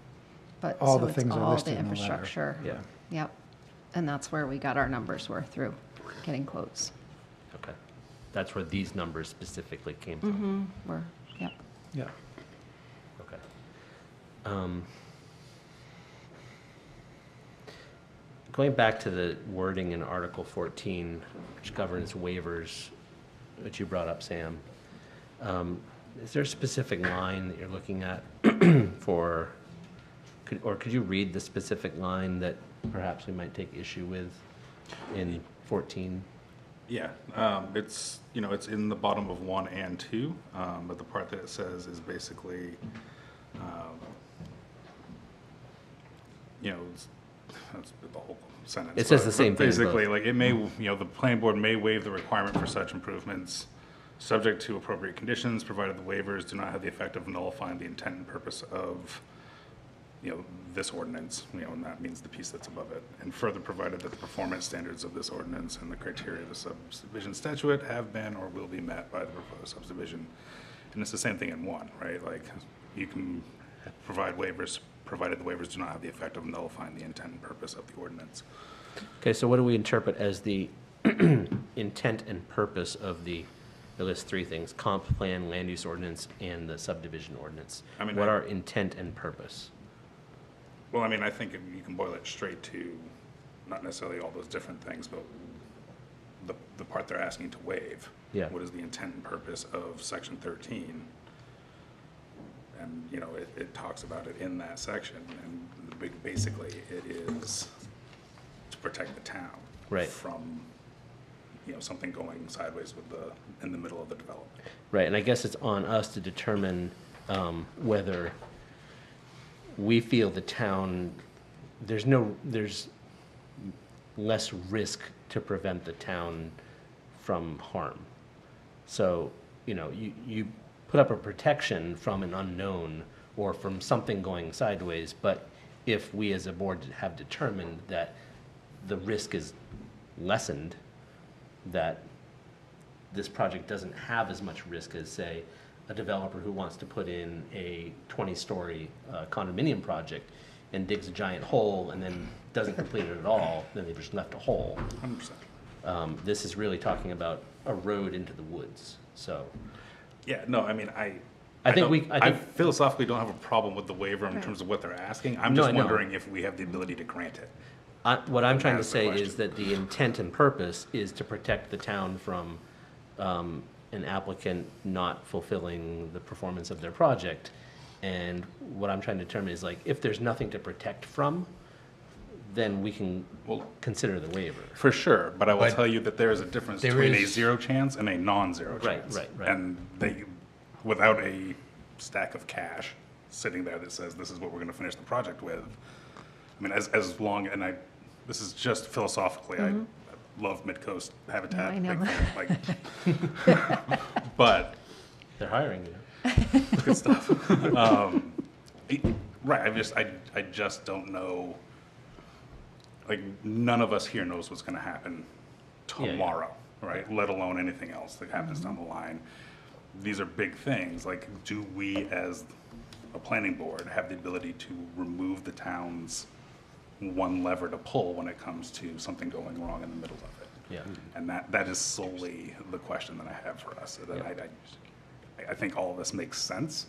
But all so the it's things are all listed the in the letter. infrastructure. Yeah. Yep. And that's where we got our numbers were through getting quotes. Okay. That's where these numbers specifically came from? We're, yep. yeah. Okay. Going back to the wording in Article 14, which governs waivers, which you brought up, Sam, is there a specific line that you're looking at for, or could you read the specific line that perhaps we might take issue with in 14? Yeah, it's, you know, it's in the bottom of 1 and 2, but the part that it says is basically, you know, that's the whole sentence. It says but- the same but thing in Basically, both. like, it may, you know, the planning board may waive the requirement for such improvements, subject to appropriate conditions, provided the waivers do not have the effect of nullifying the intent and purpose of, you know, this ordinance, you know, and that means the piece that's above it. And further provided that the performance standards of this ordinance and the criteria of the subdivision statute have been or will be met by the proposed subdivision. And it's the same thing in 1, right? Like, you can provide waivers, provided the waivers do not have the effect of nullifying the intent and purpose of the ordinance. Okay, so what do we interpret as the intent and purpose of the, it lists 3 things: comp plan, land use ordinance, and the subdivision ordinance? I mean, What are intent and purpose? Well, I mean, I think you can boil it straight to not necessarily all those different things, but the part they're asking to waive. Yeah. What is the intent and purpose of section 13? And, you know, it talks about it in that section, and basically it is to protect the town. Right. From, you know, something going sideways in the middle of the development. Right, and I guess it's on us to determine whether we feel the town, there's less risk to prevent the town from harm. So, you know, you put up a protection from an unknown or from something going sideways, but if we as a board have determined that the risk is lessened, that this project doesn't have as much risk as, say, a developer who wants to put in a 20-story condominium project and digs a giant hole and then doesn't complete it at all, then they just left a hole. 100%. This is really talking about a road into the woods, so. Yeah, no, I mean, I think I philosophically don't have a problem with the waiver in terms of what they're asking. I'm No, just I know. wondering if we have the ability to grant it. What I'm trying to That's the say question. is that the intent and purpose is to protect the town from an applicant not fulfilling the performance of their project. And what I'm trying to determine is like, if there's nothing to protect from, then we can consider the waiver. For sure, but I will But tell you that there is a difference there between a is- 0 chance and a non-zero Right, chance. right, right. And they, without a stack of cash sitting there that says this is what we're gonna finish the project with, I mean, as long, and this is just philosophically, I love Midcoast Habitat. I know. big fan, like, but They're hiring you. good stuff. Right, I just don't know, like, none of us here knows what's gonna happen Yeah, yeah. tomorrow, right? Let alone anything else that happens down the line. These are big things, like, do we as a planning board have the ability to remove the town's one lever to pull when it comes to something going wrong in the middle of it? Yeah. And that is solely the question that I have for us. So that Yeah. I think all of this makes sense.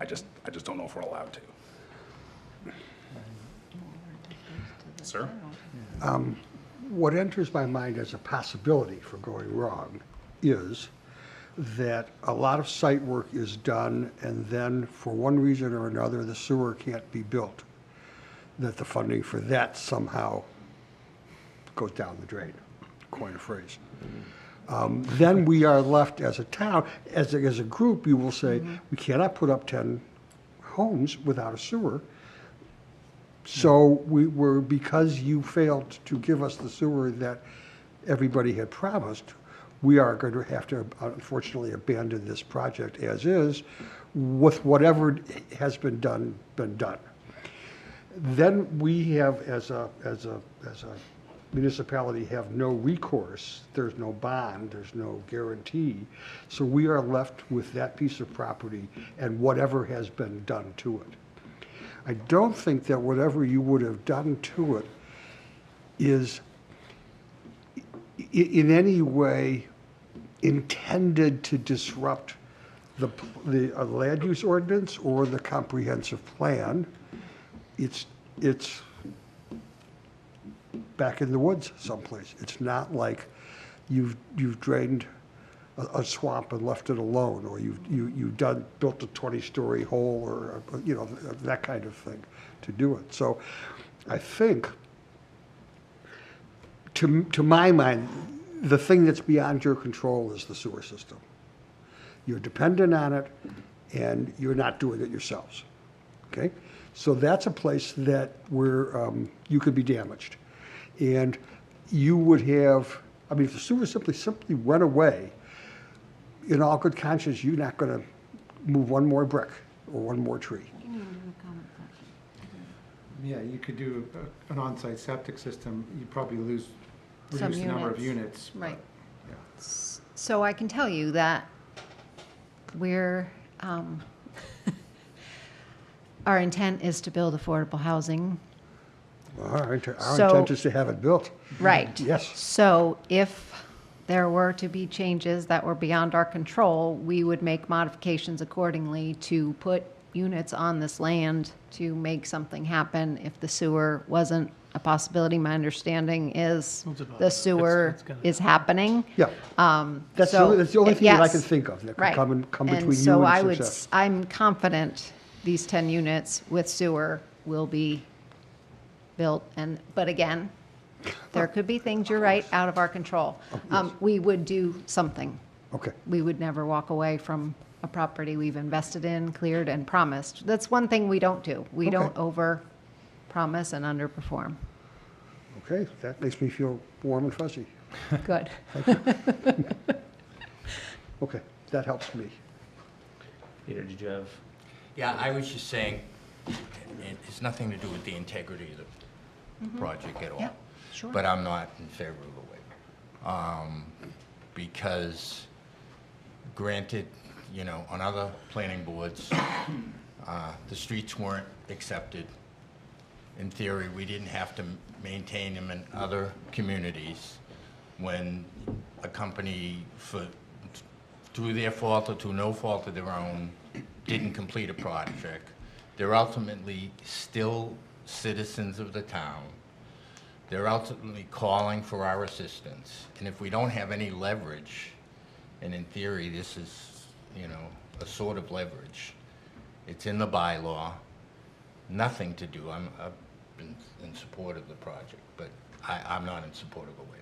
I just don't know if we're allowed to. Sir? What enters my mind as a possibility for going wrong is that a lot of site work is done, and then for one reason or another, the sewer can't be built. That the funding for that somehow goes down the drain, coin a phrase. Then we are left as a town, as a group, you will say, we cannot put up 10 homes without a sewer. So because you failed to give us the sewer that everybody had promised, we are going to have to unfortunately abandon this project as is with whatever has been done. Then we have, as a municipality, have no recourse. There's no bond, there's no guarantee. So we are left with that piece of property and whatever has been done to it. I don't think that whatever you would have done to it is in any way intended to disrupt the land use ordinance or the comprehensive plan. It's back in the woods someplace. It's not like you've drained a swamp and left it alone, or you've built a 20-story hole, or that kind of thing to do it. So I think, to my mind, the thing that's beyond your control is the sewer system. You're dependent on it, and you're not doing it yourselves. Okay, so that's a place that where you could be damaged, and you would have. I mean, if the sewer simply went away, in all good conscience, you're not going to move one more brick or one more tree. Yeah, you could do an on-site septic system, you'd probably reduce Some the number of units, units. but, right. yeah. So I can tell you that we're, our intent is to build affordable housing. Our So- intent is to have it built. Right. Yes. So if there were to be changes that were beyond our control, we would make modifications accordingly to put units on this land to make something happen if the sewer wasn't a possibility. My understanding is It's about- the sewer it's gonna is happening. Yeah. That's the So, only thing that I yes. can think of that could Right. come between And you so I and would, success. I'm confident these 10 units with sewer will be built, but again, there could be things, you're right, out of our control. We would do something. Okay, We would never walk away from a property we've invested in, cleared, and promised. That's one thing we don't do. We Okay. don't over-promise and underperform. okay, that makes me feel warm and fuzzy. Good. Okay, that helps me. Peter, did you have? Yeah, I was just saying, it has nothing to do with the integrity of the project at all. Yeah, sure. But I'm not in favor of the waiver. Because granted, on other planning boards, the streets weren't accepted. In theory, we didn't have to maintain them in other communities. when a company, through their fault or through no fault of their own, didn't complete a project. They're ultimately still citizens of the town. They're ultimately calling for our assistance. And if we don't have any leverage, and in theory, this is, you know, a sort of leverage, it's in the bylaw, nothing to do. I've been in support of the project, but I'm not in support of a waiver.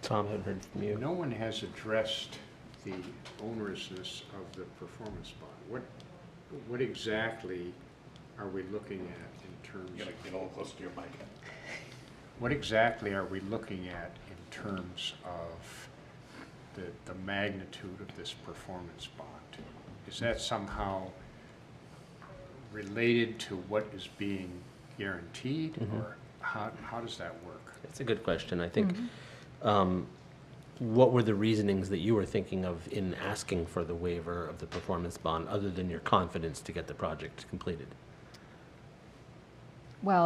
Tom, haven't heard from you. No one has addressed the onerousness of the performance bond. What exactly are we looking at in terms? You gotta get a little closer to your mic. What exactly are we looking at in terms of the magnitude of this performance bond? Is that somehow related to what is being guaranteed, or how does that work? It's a good question. I think, what were the reasonings that you were thinking of in asking for the waiver of the performance bond, other than your confidence to get the project completed? Well,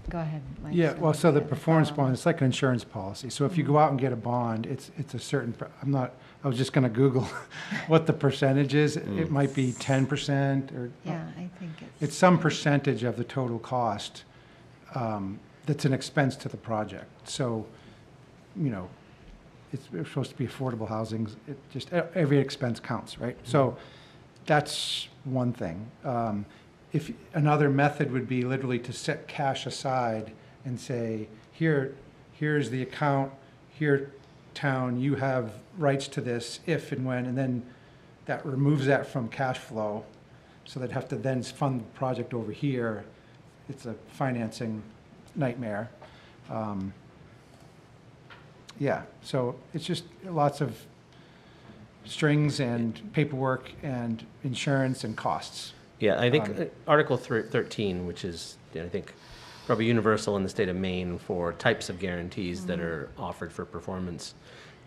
go ahead. Mike. Yeah, well, so the Yeah, performance follow. bond, it's like an insurance policy. So if you go out and get a bond, it's a certain, I was just gonna Google what the percentage is. It might be 10% or. Yeah, I think It's some percentage of the total cost that's an expense to the project. So, you know, it's supposed to be affordable housing. It just, every expense counts, right? So that's one thing. If another method would be literally to set cash aside and say, here's the account, here, town, you have rights to this if and when, and then that removes that from cash flow. So they'd have to then fund the project over here. It's a financing nightmare. Yeah, so it's just lots of strings and paperwork and insurance and costs. Yeah, I think Article 13, which is, I think, probably universal in the state of Maine for types of guarantees that are offered for performance,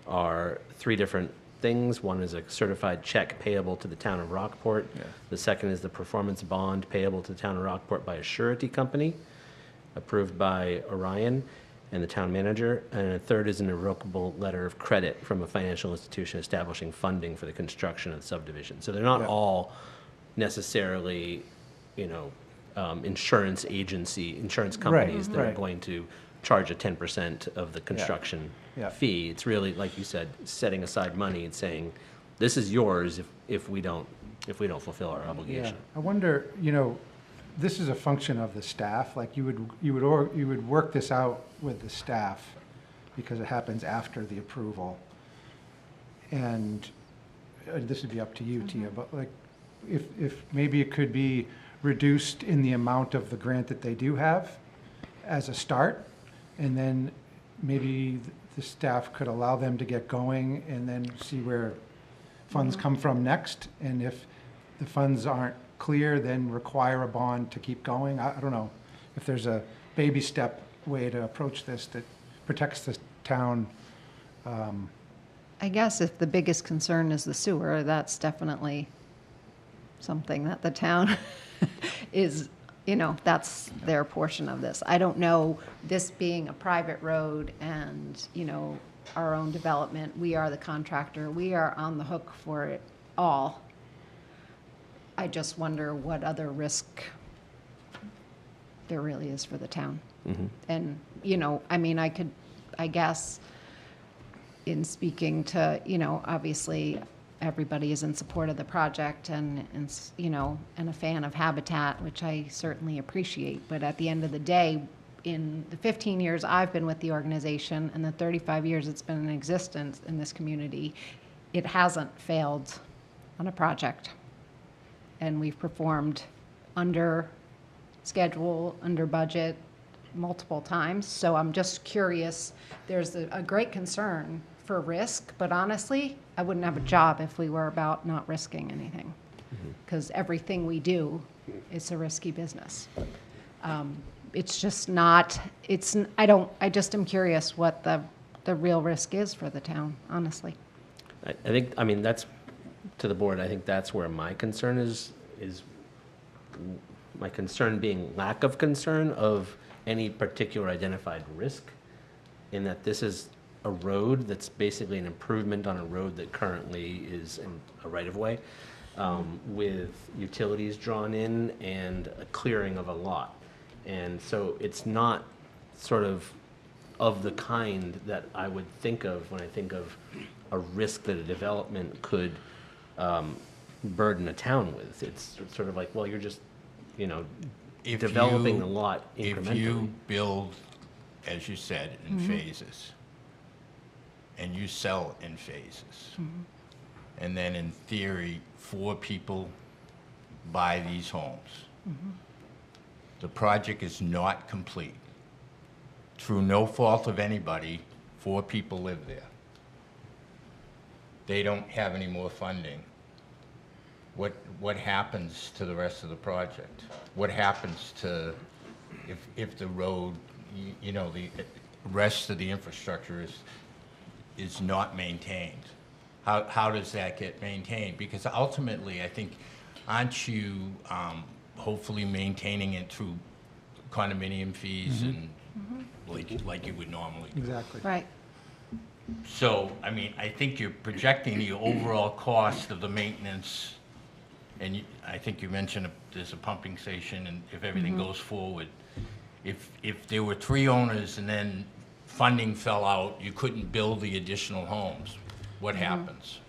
are three different things. One is a certified check payable to the town of Rockport. Yeah. The second is the performance bond payable to the town of Rockport by a surety company, approved by Orion and the town manager. And a third is an irrevocable letter of credit from a financial institution establishing funding for the construction of the subdivision. So they're not Yeah. all necessarily, insurance companies that are right. going to charge a 10% of the construction Yeah. fee. It's really, like you said, setting aside money and saying, this is yours if we don't fulfill our Yeah, obligation. I wonder, this is a function of the staff, like you would work this out with the staff because it happens after the approval. And this would be up to you, Tia, but like, if maybe it could be reduced in the amount of the grant that they do have as a start, and then maybe the staff could allow them to get going and then see where funds come from next. And if the funds aren't clear, then require a bond to keep going. I don't know if there's a baby step way to approach this that protects the town. I guess if the biggest concern is the sewer, that's definitely something that the town is, that's their portion of this. I don't know, this being a private road and, our own development, we are the contractor, we are on the hook for it all. I just wonder what other risk there really is for the town. And, I guess in speaking to, obviously, everybody is in support of the project and a fan of Habitat, which I certainly appreciate. But at the end of the day, in the 15 years I've been with the organization and the 35 years it's been in existence in this community, it hasn't failed on a project. And we've performed under schedule, under budget, multiple times. So I'm just curious, there's a great concern for risk, but honestly, I wouldn't have a job if we were about not risking anything. Because everything we do is a risky business. It's just not, I just am curious what the real risk is for the town, honestly. I think, that's, to the board, I think that's where my concern is my concern being lack of concern of any particular identified risk, in that this is a road that's basically an improvement on a road that currently is in a right-of-way, with utilities drawn in and a clearing of a lot. And so it's not sort of the kind that I would think of when I think of a risk that a development could burden a town with. It's sort of like, well, you're just, you know, If developing you- the lot If you incrementally. build, as you said, in phases, and you sell in phases, and then in theory, 4 people buy these homes, the project is not complete. Through no fault of anybody, 4 people live there. They don't have any more funding. What happens to the rest of the project? What happens to, if the road, you know, the rest of the infrastructure is not maintained? How does that get maintained? Because ultimately, I think, aren't you hopefully maintaining it through condominium fees and like you would normally do? Exactly. Right. So, I mean, I think you're projecting the overall cost of the maintenance, and I think you mentioned there's a pumping station, and if everything goes forward, if there were 3 owners and then funding fell out, you couldn't build the additional homes, what happens?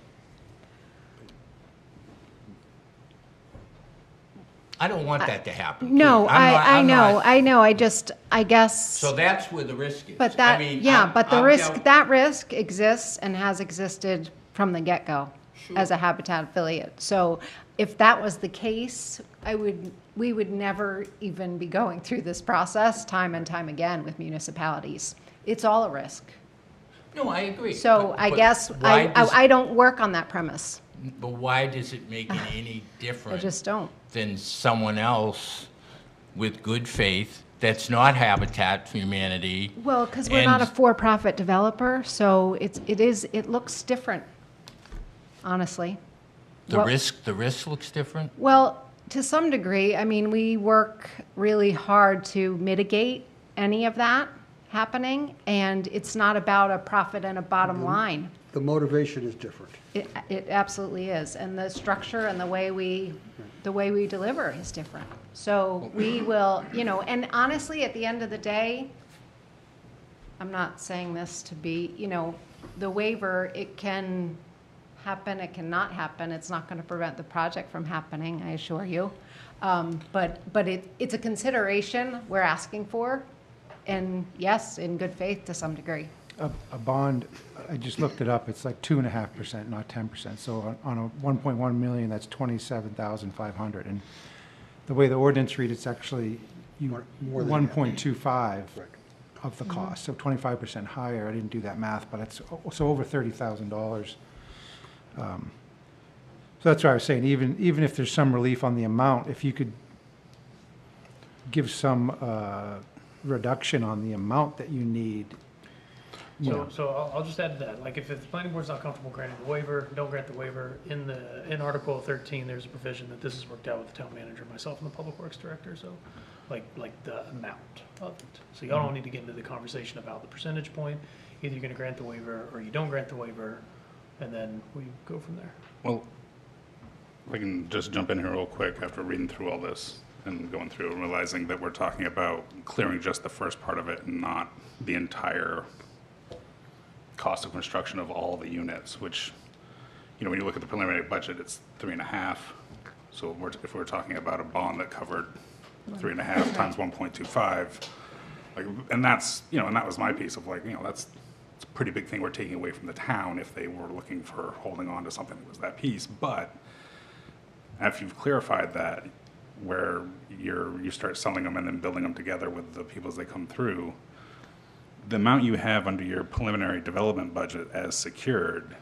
I don't want that to happen. No, please. I'm not- I'm not- I know, I guess. So that's where the risk is. But I that, mean, yeah, I'm- but the I'm risk, dealt- that risk exists and has existed from the get-go as a Habitat affiliate. So if that was the case, we would never even be going through this process time and time again with municipalities. It's all a risk. No, I agree. So I but guess, why does- I don't work on that premise. But why does it make it any I different just don't. than someone else with good faith that's not Habitat for Humanity? Well, because we're not a And- for-profit developer, so it looks different, honestly. The What- risk looks different? Well, to some degree, I mean, we work really hard to mitigate any of that happening, and it's not about a profit and a bottom line. The motivation is different. It absolutely is, and the structure and the way we deliver is different. So we will, you know, and honestly, at the end of the day, I'm not saying this to be, you know, the waiver, it can happen, it cannot happen. It's not going to prevent the project from happening, I assure you. But it's a consideration we're asking for, and yes, in good faith to some degree. A bond, I just looked it up, it's like 2.5%, not 10%. So on a 1.1 million, that's 27,500. And the way the ordinance reads, it's actually More than 1.25 Right. of the cost, so 25% higher. I didn't do that math, but it's so over $30,000. So that's why I was saying, even if there's some relief on the amount, if you could give some reduction on the amount that you need. So I'll just add to that, like if the planning board's not comfortable granting the waiver, don't grant the waiver. In Article 13, there's a provision that this is worked out with the town manager, myself, and the public works director, so like the amount of it. So y'all don't need to get into the conversation about the percentage point. Either you're gonna grant the waiver or you don't grant the waiver, and then we go from there. Well, if I can just jump in here real quick after reading through all this and going through and realizing that we're talking about clearing just the first part of it and not the entire cost of construction of all the units, which, you know, when you look at the preliminary budget, it's 3.5. So if we're talking about a bond that covered 3.5 times 1.25, like, and that's, you know, and that was my piece of like, you know, it's a pretty big thing we're taking away from the town if they were looking for holding on to something that was that piece. But after you've clarified that, where you start selling them and then building them together with the people as they come through, the amount you have under your preliminary development budget as secured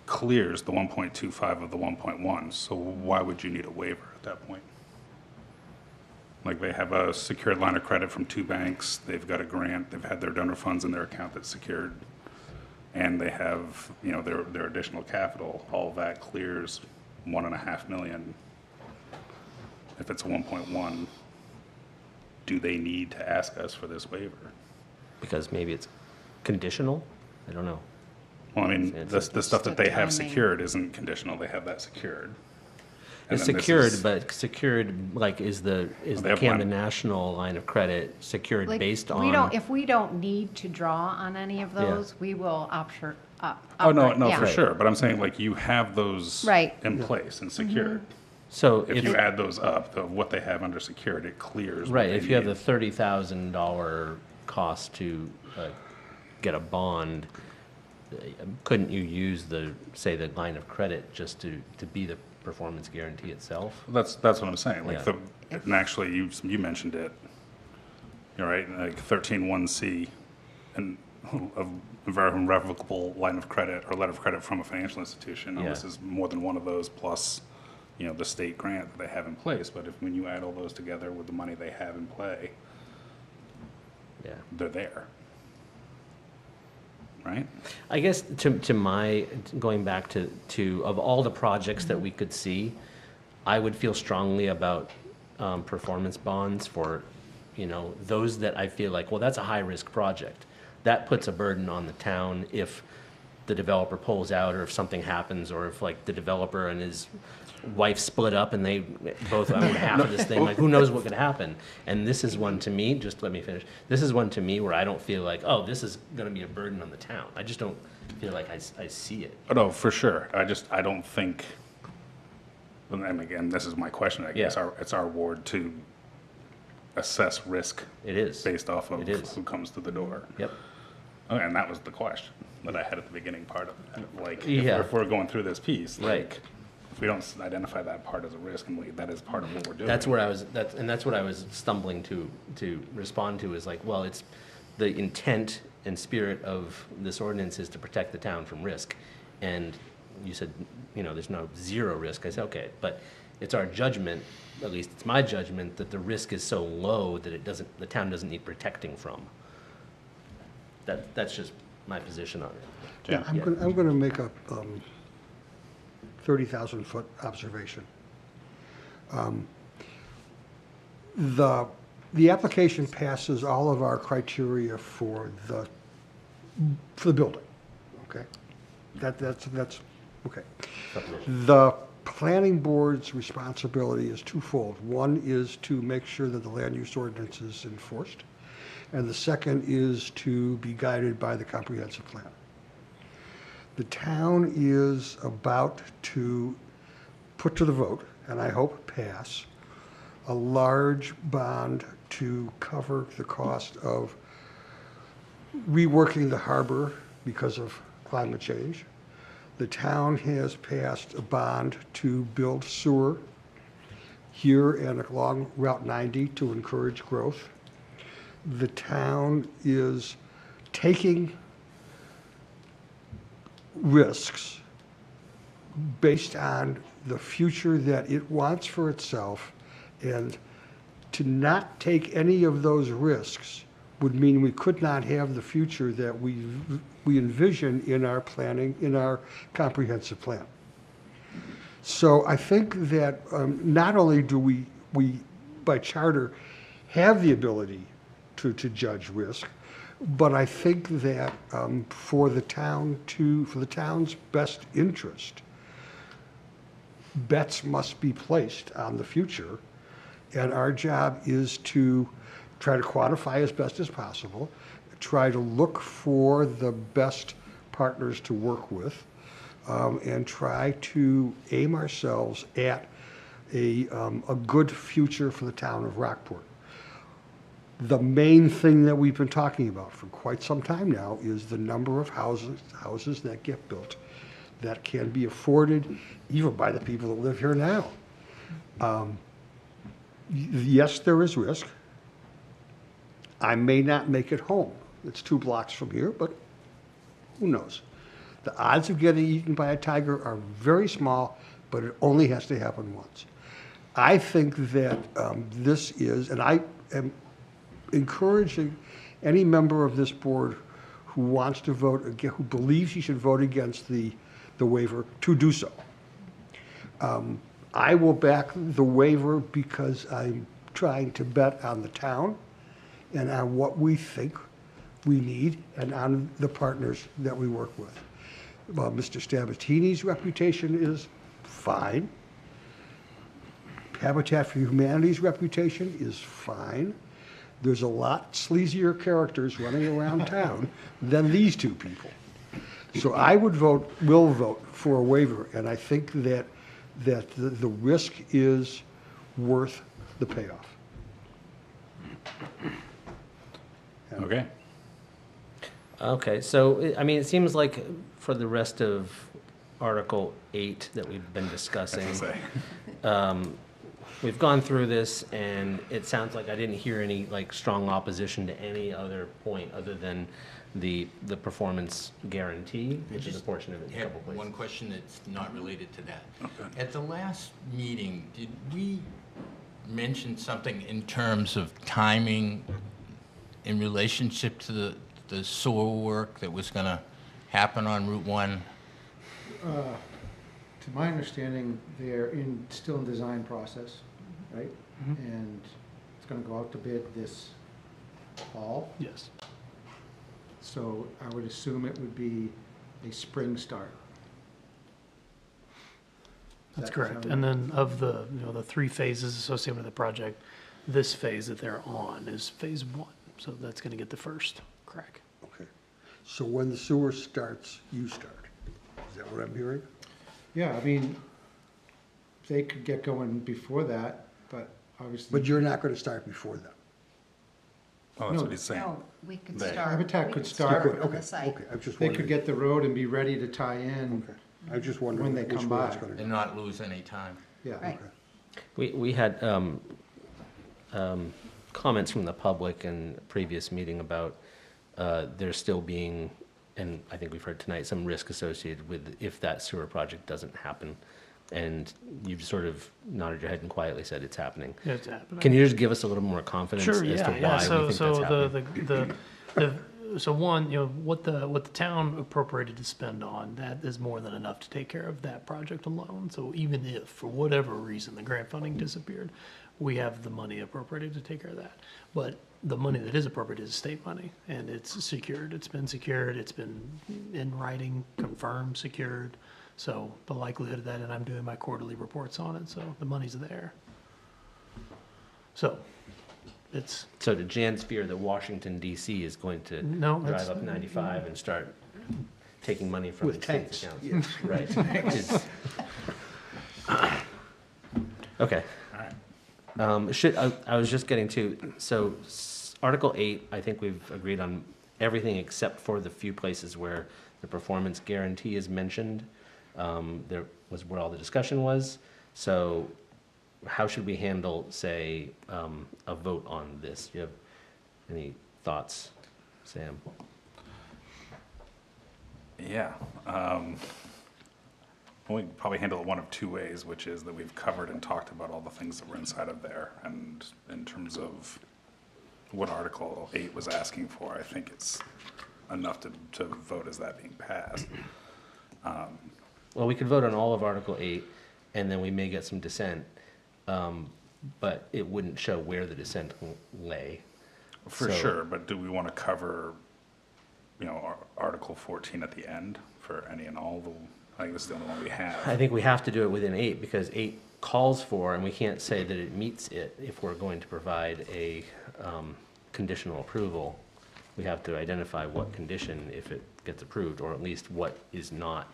clears the 1.25 of the 1.1. So why would you need a waiver at that point? Like, they have a secured line of credit from 2 banks, they've got a grant, they've had their donor funds in their account that's secured, and they have, you know, their additional capital. All of that clears 1.5 million. If it's a 1.1, do they need to ask us for this waiver? Because maybe it's conditional? I don't know. Well, I mean, It's the stuff that they have timing. secured isn't conditional, they have that secured. And It's then this secured, is- but secured, like, is the they have Camden line- National line of credit secured Like, based we don't, on? if we don't need to draw on any of Yeah. those, we will Oh, no, operate, no, yeah. for sure, but I'm saying, like, you have those Right. in place and secured. So If you add those up, what they have under secured, it clears what right, they if you have need. the $30,000 cost to get a bond, couldn't you use say, the line of credit just to be the performance guarantee itself? That's what I'm saying, like, Yeah. and actually, you mentioned it, you're right, like 13(1)(c), and a irrevocable line of credit or letter of credit from a financial institution, and this Yeah. is more than one of those, plus, the state grant that they have in place, but when you add all those together with the money they have in play, Yeah. they're there. Right? I guess going back to, of all the projects that we could see, I would feel strongly about performance bonds for, those that I feel like, well, that's a high-risk project. That puts a burden on the town if the developer pulls out, or if something happens, or if like the developer and his wife split up and they both own half of this thing, like who knows what could happen. And this is one to me, just let me finish. This is one to me where I don't feel like, oh, this is gonna be a burden on the town. I just don't feel like I see it. Oh, no, for sure. I don't think, and again, this is my question, I guess, Yeah. it's our ward to assess risk It is. based off of It is. who comes to the door. Yep. Okay, and that was the question that I had at the beginning part of it. Like, Yeah. if we're going through this piece, Right. like, if we don't identify that part as a risk, and that is part of what we're doing. That's where that's what I was stumbling to respond to, is like, well, it's the intent and spirit of this ordinance is to protect the town from risk. And you said, there's no zero risk. I said, okay, but it's our judgment, at least it's my judgment, that the risk is so low that the town doesn't need protecting from. That's just my position on it. Yeah, I'm gonna make a 30,000-foot observation. The application passes all of our criteria for the building, okay? That's, okay. The planning board's responsibility is twofold. One is to make sure that the land use ordinance is enforced, and the second is to be guided by the comprehensive plan. The town is about to put to the vote, and I hope pass, a large bond to cover the cost of reworking the harbor because of climate change. The town has passed a bond to build sewer here and along Route 90 to encourage growth. The town is taking risks based on the future that it wants for itself, and to not take any of those risks would mean we could not have the future that we envision in our planning, in our comprehensive plan. So I think that not only do we by charter have the ability to judge risk, but I think that for the town's best interest, bets must be placed on the future, and our job is to try to quantify as best as possible, try to look for the best partners to work with, and try to aim ourselves at a good future for the town of Rockport. The main thing that we've been talking about for quite some time now is the number of houses that get built that can be afforded even by the people that live here now. Yes, there is risk. I may not make it home. It's 2 blocks from here, but who knows? The odds of getting eaten by a tiger are very small, but it only has to happen once. I think that this is, and I am encouraging any member of this board who wants to vote, who believes he should vote against the waiver, to do so. I will back the waiver because I'm trying to bet on the town and on what we think we need and on the partners that we work with. Mr. Stabatini's reputation is fine. Habitat for Humanity's reputation is fine. There's a lot sleazier characters running around town than these two people. So I will vote for a waiver, and I think that the risk is worth the payoff. Okay. Okay, so, I mean, it seems like for the rest of Article 8 that we've been discussing, Say. we've gone through this, and it sounds like I didn't hear any, like, strong opposition to any other point other than the performance guarantee, which is a portion of it in a Have couple places. one question that's not related to that. At the last meeting, did we mention something in terms of timing in relationship to the sewer work that was gonna happen on Route 1? To my understanding, they're still in design process, right? And it's gonna go out to bid this fall. Yes. So I would assume it would be a spring start. That's That correct. sound- And then of the, the 3 phases associated with the project, this phase that they're on is phase 1. So that's going to get the first crack. Okay. So when the sewer starts, you start. Is that what I'm hearing? Yeah, I mean, they could get going before that, but obviously. But you're not going to start before that? Oh, that's No. what he's saying. No, we could They- start. Habitat we could could start. on the Okay, site. okay, I'm just They wondering. could get the road and be ready to tie in. Okay, I was just wondering When they which come way it's by. going to And go. not lose any time? Yeah. Right. We had comments from the public in a previous meeting about there still being, and I think we've heard tonight, some risk associated with if that sewer project doesn't happen. And you've sort of nodded your head and quietly said it's happening. Yeah, it's happening. Can you just give us a little more confidence Sure, as to yeah, why yeah. we So, think so that's happening? so one, what the town appropriated to spend on, that is more than enough to take care of that project alone. So even if, for whatever reason, the grant funding disappeared, we have the money appropriated to take care of that. But the money that is appropriated is state money, and it's secured. It's been secured. It's been in writing, confirmed, secured. So the likelihood of that, and I'm doing my quarterly reports on it, so the money's there. So it's, So to Jan's fear that Washington DC is going to No, that's- drive up 95 and start taking money from With the state's tanks, accounts. Right. Is- Okay. I was just getting to, so Article 8, I think we've agreed on everything except for the few places where the performance guarantee is mentioned. There was where all the discussion was. So how should we handle, say, a vote on this? Do you have any thoughts, Sam? Yeah. We can probably handle it one of 2 ways, which is that we've covered and talked about all the things that were inside of there. And in terms of what Article 8 was asking for, I think it's enough to vote as that being passed. Well, we could vote on all of Article 8, and then we may get some dissent, but it wouldn't show where the dissent lay. For So- sure, but do we want to cover, Article 14 at the end for any and all the, I think this is the only one we I have. think we have to do it within 8, because 8 calls for, and we can't say that it meets it if we're going to provide a conditional approval. We have to identify what condition, if it gets approved, or at least what is not.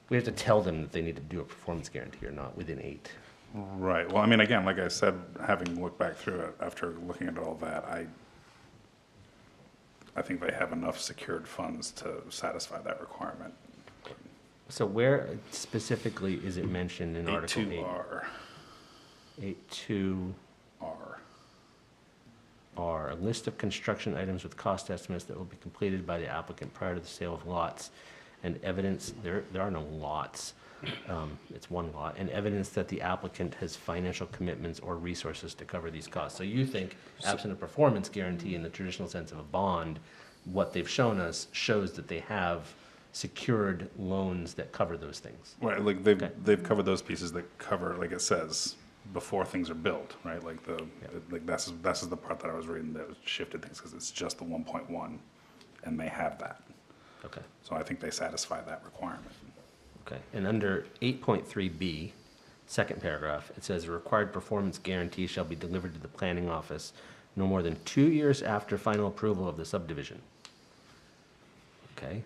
We have to tell them that they need to do a performance guarantee or not within 8. Right, well, I mean, again, like I said, having looked back through it, after looking at all that, I think they have enough secured funds to satisfy that requirement. So where specifically is it mentioned in Article 8? 82R. 8.2. R. Are a list of construction items with cost estimates that will be completed by the applicant prior to the sale of lots, and evidence, there are no lots, it's one lot, and evidence that the applicant has financial commitments or resources to cover these costs. So you think, absent a performance guarantee in the traditional sense of a bond, what they've shown us shows that they have secured loans that cover those things. Right, like Okay. they've covered those pieces that cover, like it says, before things are built, right? Like like this is the part that I was reading that shifted things, because it's just the 1.1, and they have that. Okay. So I think they satisfy that requirement. Okay, and under 8.3B, second paragraph, it says, "A required performance guarantee shall be delivered to the planning office no more than 2 years after final approval of the subdivision." Okay.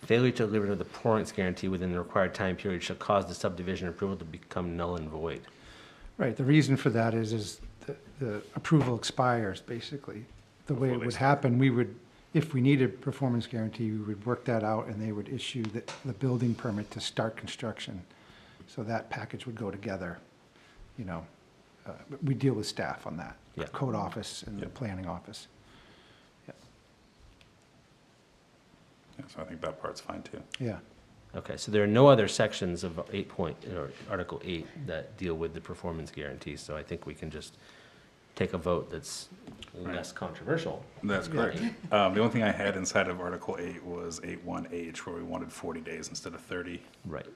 Failure to deliver the performance guarantee within the required time period shall cause the subdivision approval to become null and void. Right, the reason for that is the approval expires, basically. The way it Before they would start. happen, we would, if we needed performance guarantee, we would work that out, and they would issue the building permit to start construction. So that package would go together, you know. We deal with staff on that. Yeah. Code office and the Yep. planning office. Yeah, so I think that part's fine too. Yeah, Okay, so there are no other sections of Article 8 that deal with the performance guarantees, so I think we can just take a vote that's less controversial. That's correct. The only thing I had inside of Article 8 was 8.1H, where we wanted 40 days instead of 30, Right,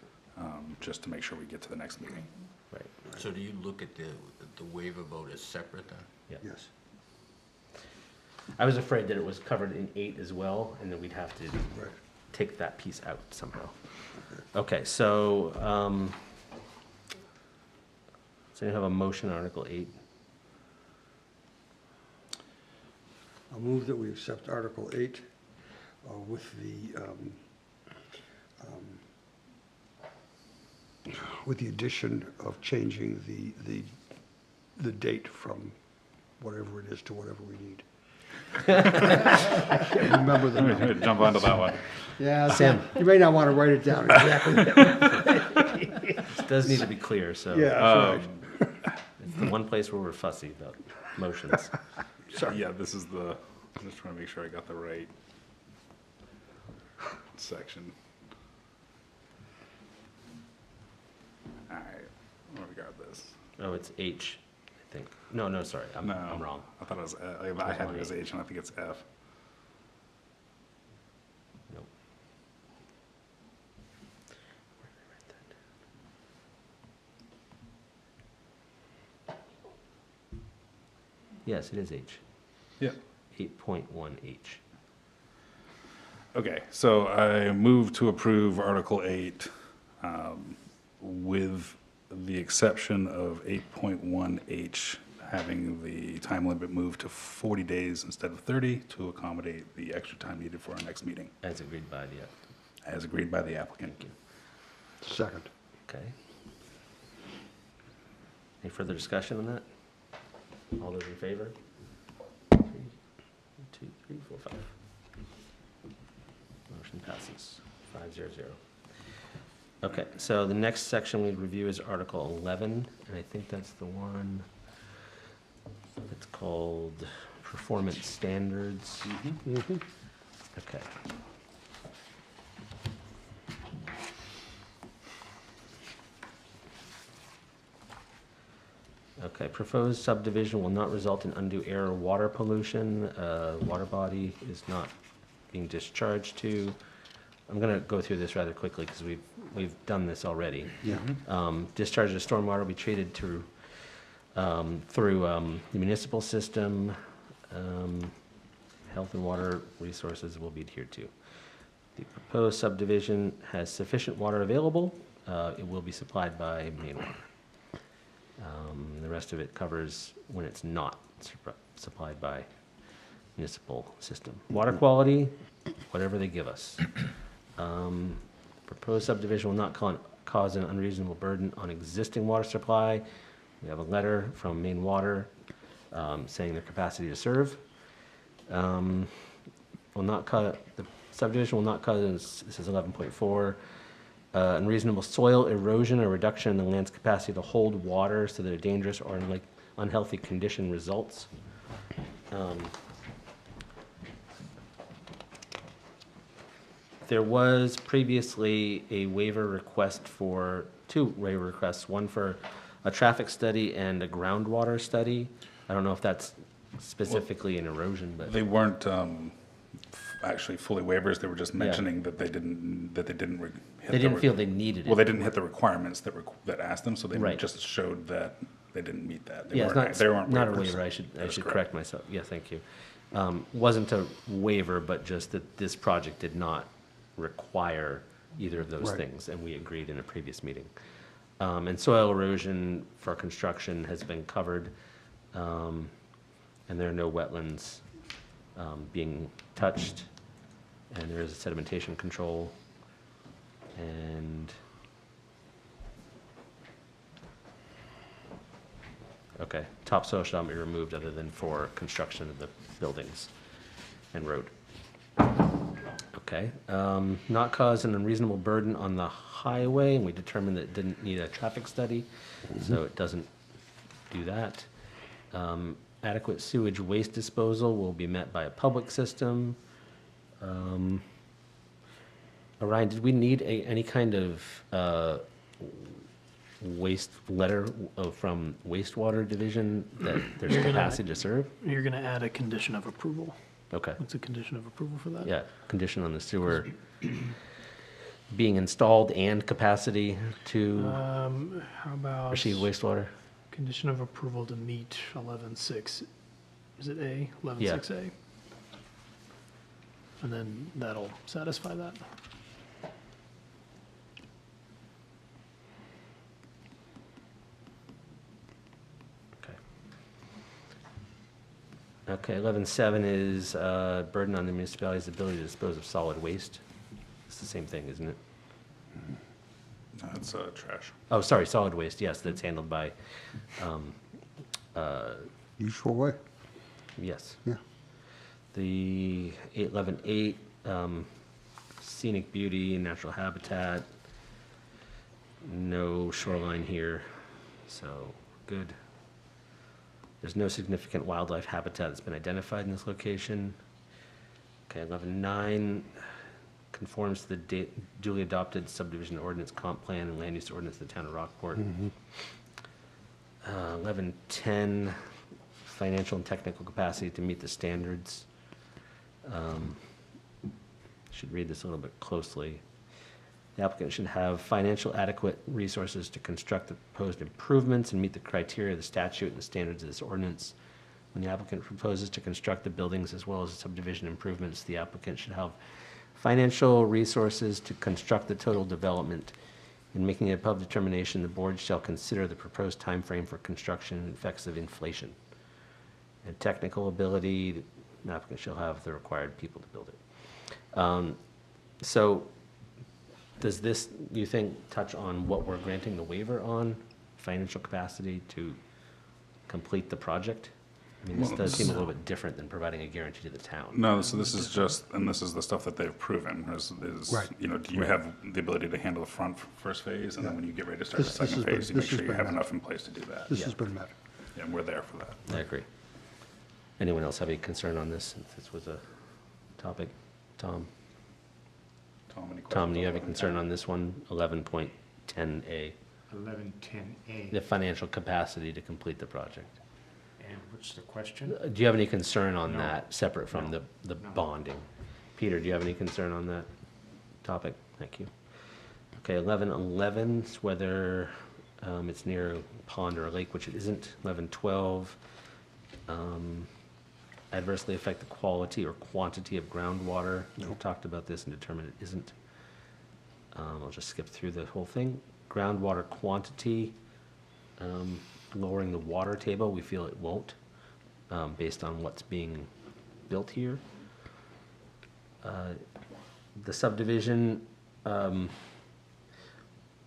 just to make sure we get to the next meeting. right, So do you look at the waiver vote as separate then? yeah. Yes. I was afraid that it was covered in 8 as well, and that we'd have to Right. take that piece out somehow. Okay, so, does anyone have a motion on Article 8? I'll move that we accept Article 8 with the addition of changing the date from whatever it is to whatever we need. I can't remember the number. Jump onto that one. Yeah, Sam. you may not want to write it down exactly. It does need to be clear, so. Yeah, that's right. It's the one place where we're fussy about motions. Sorry. Yeah, this is I'm just trying to make sure I got the right section. All right, what we got this? Oh, it's H, I think. No, sorry, I'm No, wrong. I thought it was, I had it as H, and I think it's F. Nope. Yes, it is H, Yeah. 8.1H. Okay, so I move to approve Article 8 with the exception of 8.1H, having the time limit moved to 40 days instead of 30 to accommodate the extra time needed for our next meeting, As agreed by the, as agreed by the applicant. thank you. Second. Okay. Any further discussion on that? All those in favor? 1, 2, 3, 4, 5. Motion passes 5-0-0. Okay, so the next section we'd review is Article 11, and I think that's the one that's called Performance Standards. Okay. Okay, proposed subdivision will not result in undue air or water pollution. Water body is not being discharged to. I'm gonna go through this rather quickly because we've done this already. Yeah. Discharge of stormwater will be treated through the municipal system. Health and water resources will be adhered to. The proposed subdivision has sufficient water available. It will be supplied by main water. The rest of it covers when it's not supplied by municipal system. Water quality, whatever they give us. Proposed subdivision will not cause an unreasonable burden on existing water supply. We have a letter from Maine Water saying their capacity to serve. The subdivision will not cause, this is 11.4, unreasonable soil erosion or reduction in the land's capacity to hold water so that a dangerous or unhealthy condition results. There was previously a waiver request for, 2 waiver requests, one for a traffic study and a groundwater study. I don't know if that's specifically an erosion, but. They weren't actually fully waivers, they were just mentioning that they didn't hit They didn't feel they needed it. Well, they didn't hit the requirements that asked them, so they Right. just showed that they didn't meet that. They Yeah, it's weren't- they weren't not a waivers. waiver, I That is should correct. correct myself, yeah, thank you. Wasn't a waiver, but just that this project did not require either of those Right. things, and we agreed in a previous meeting. And soil erosion for construction has been covered, and there are no wetlands being touched, and there is a sedimentation control, and okay, topsoil shall not be removed other than for construction of the buildings and road. Okay, not cause an unreasonable burden on the highway, and we determined that it didn't need a traffic study, so it doesn't do that. Adequate sewage waste disposal will be met by a public system. Orion, did we need any kind of waste letter from wastewater division that there's You're gonna- capacity to serve? You're gonna add a condition of approval. Okay, What's a condition of approval for that? yeah, condition on the sewer being installed and capacity to How about receive wastewater? condition of approval to meet 11.6, is it A, 11.6A? And then that'll satisfy that? Okay. Okay, 11.7 is burden on the municipality's ability to dispose of solid waste. It's the same thing, isn't it? No, it's trash. Oh, sorry, solid waste, yes, that's handled by, Usual way, yes. yeah. The 811.8, scenic beauty, natural habitat, no shoreline here, so good. There's no significant wildlife habitat that's been identified in this location. Okay, 11.9 conforms to the duly adopted subdivision ordinance, comp plan, and land use ordinance of the town of Rockport. 11.10, financial and technical capacity to meet the standards. Should read this a little bit closely. The applicant should have financial adequate resources to construct the proposed improvements and meet the criteria of the statute and the standards of this ordinance. When the applicant proposes to construct the buildings as well as the subdivision improvements, the applicant should have financial resources to construct the total development. In making a public determination, the board shall consider the proposed timeframe for construction and effects of inflation. And technical ability, the applicant shall have the required people to build it. So does this, you think, touch on what we're granting the waiver on, financial capacity to complete the project? I mean, this Well, does seem a little bit different than providing a guarantee to the town. No, so this is just, and this is the stuff that they've proven, Right. you know, do you have the ability to handle the first phase? And then when you get ready to start the This has second been- phase, you make this has sure you been have done. enough in place to do that. This has been met. And we're there for that. I agree. Anyone else have any concern on this, since this was a topic? Tom? Tom, any questions? Tom, do you have a on concern that? on this one, 11.10A? 1110A. The financial capacity to complete the project. And what's the question? Do you have any concern on No. that, separate from No. the No. bonding? Peter, do you have any concern on that topic? Thank you. Okay, 11.11 is whether it's near a pond or a lake, which it isn't. 11.12, adversely affect the quality or quantity of groundwater. We've talked about this and determined it isn't. I'll just skip through the whole thing. Groundwater quantity, lowering the water table, we feel it won't, based on what's being built here. The subdivision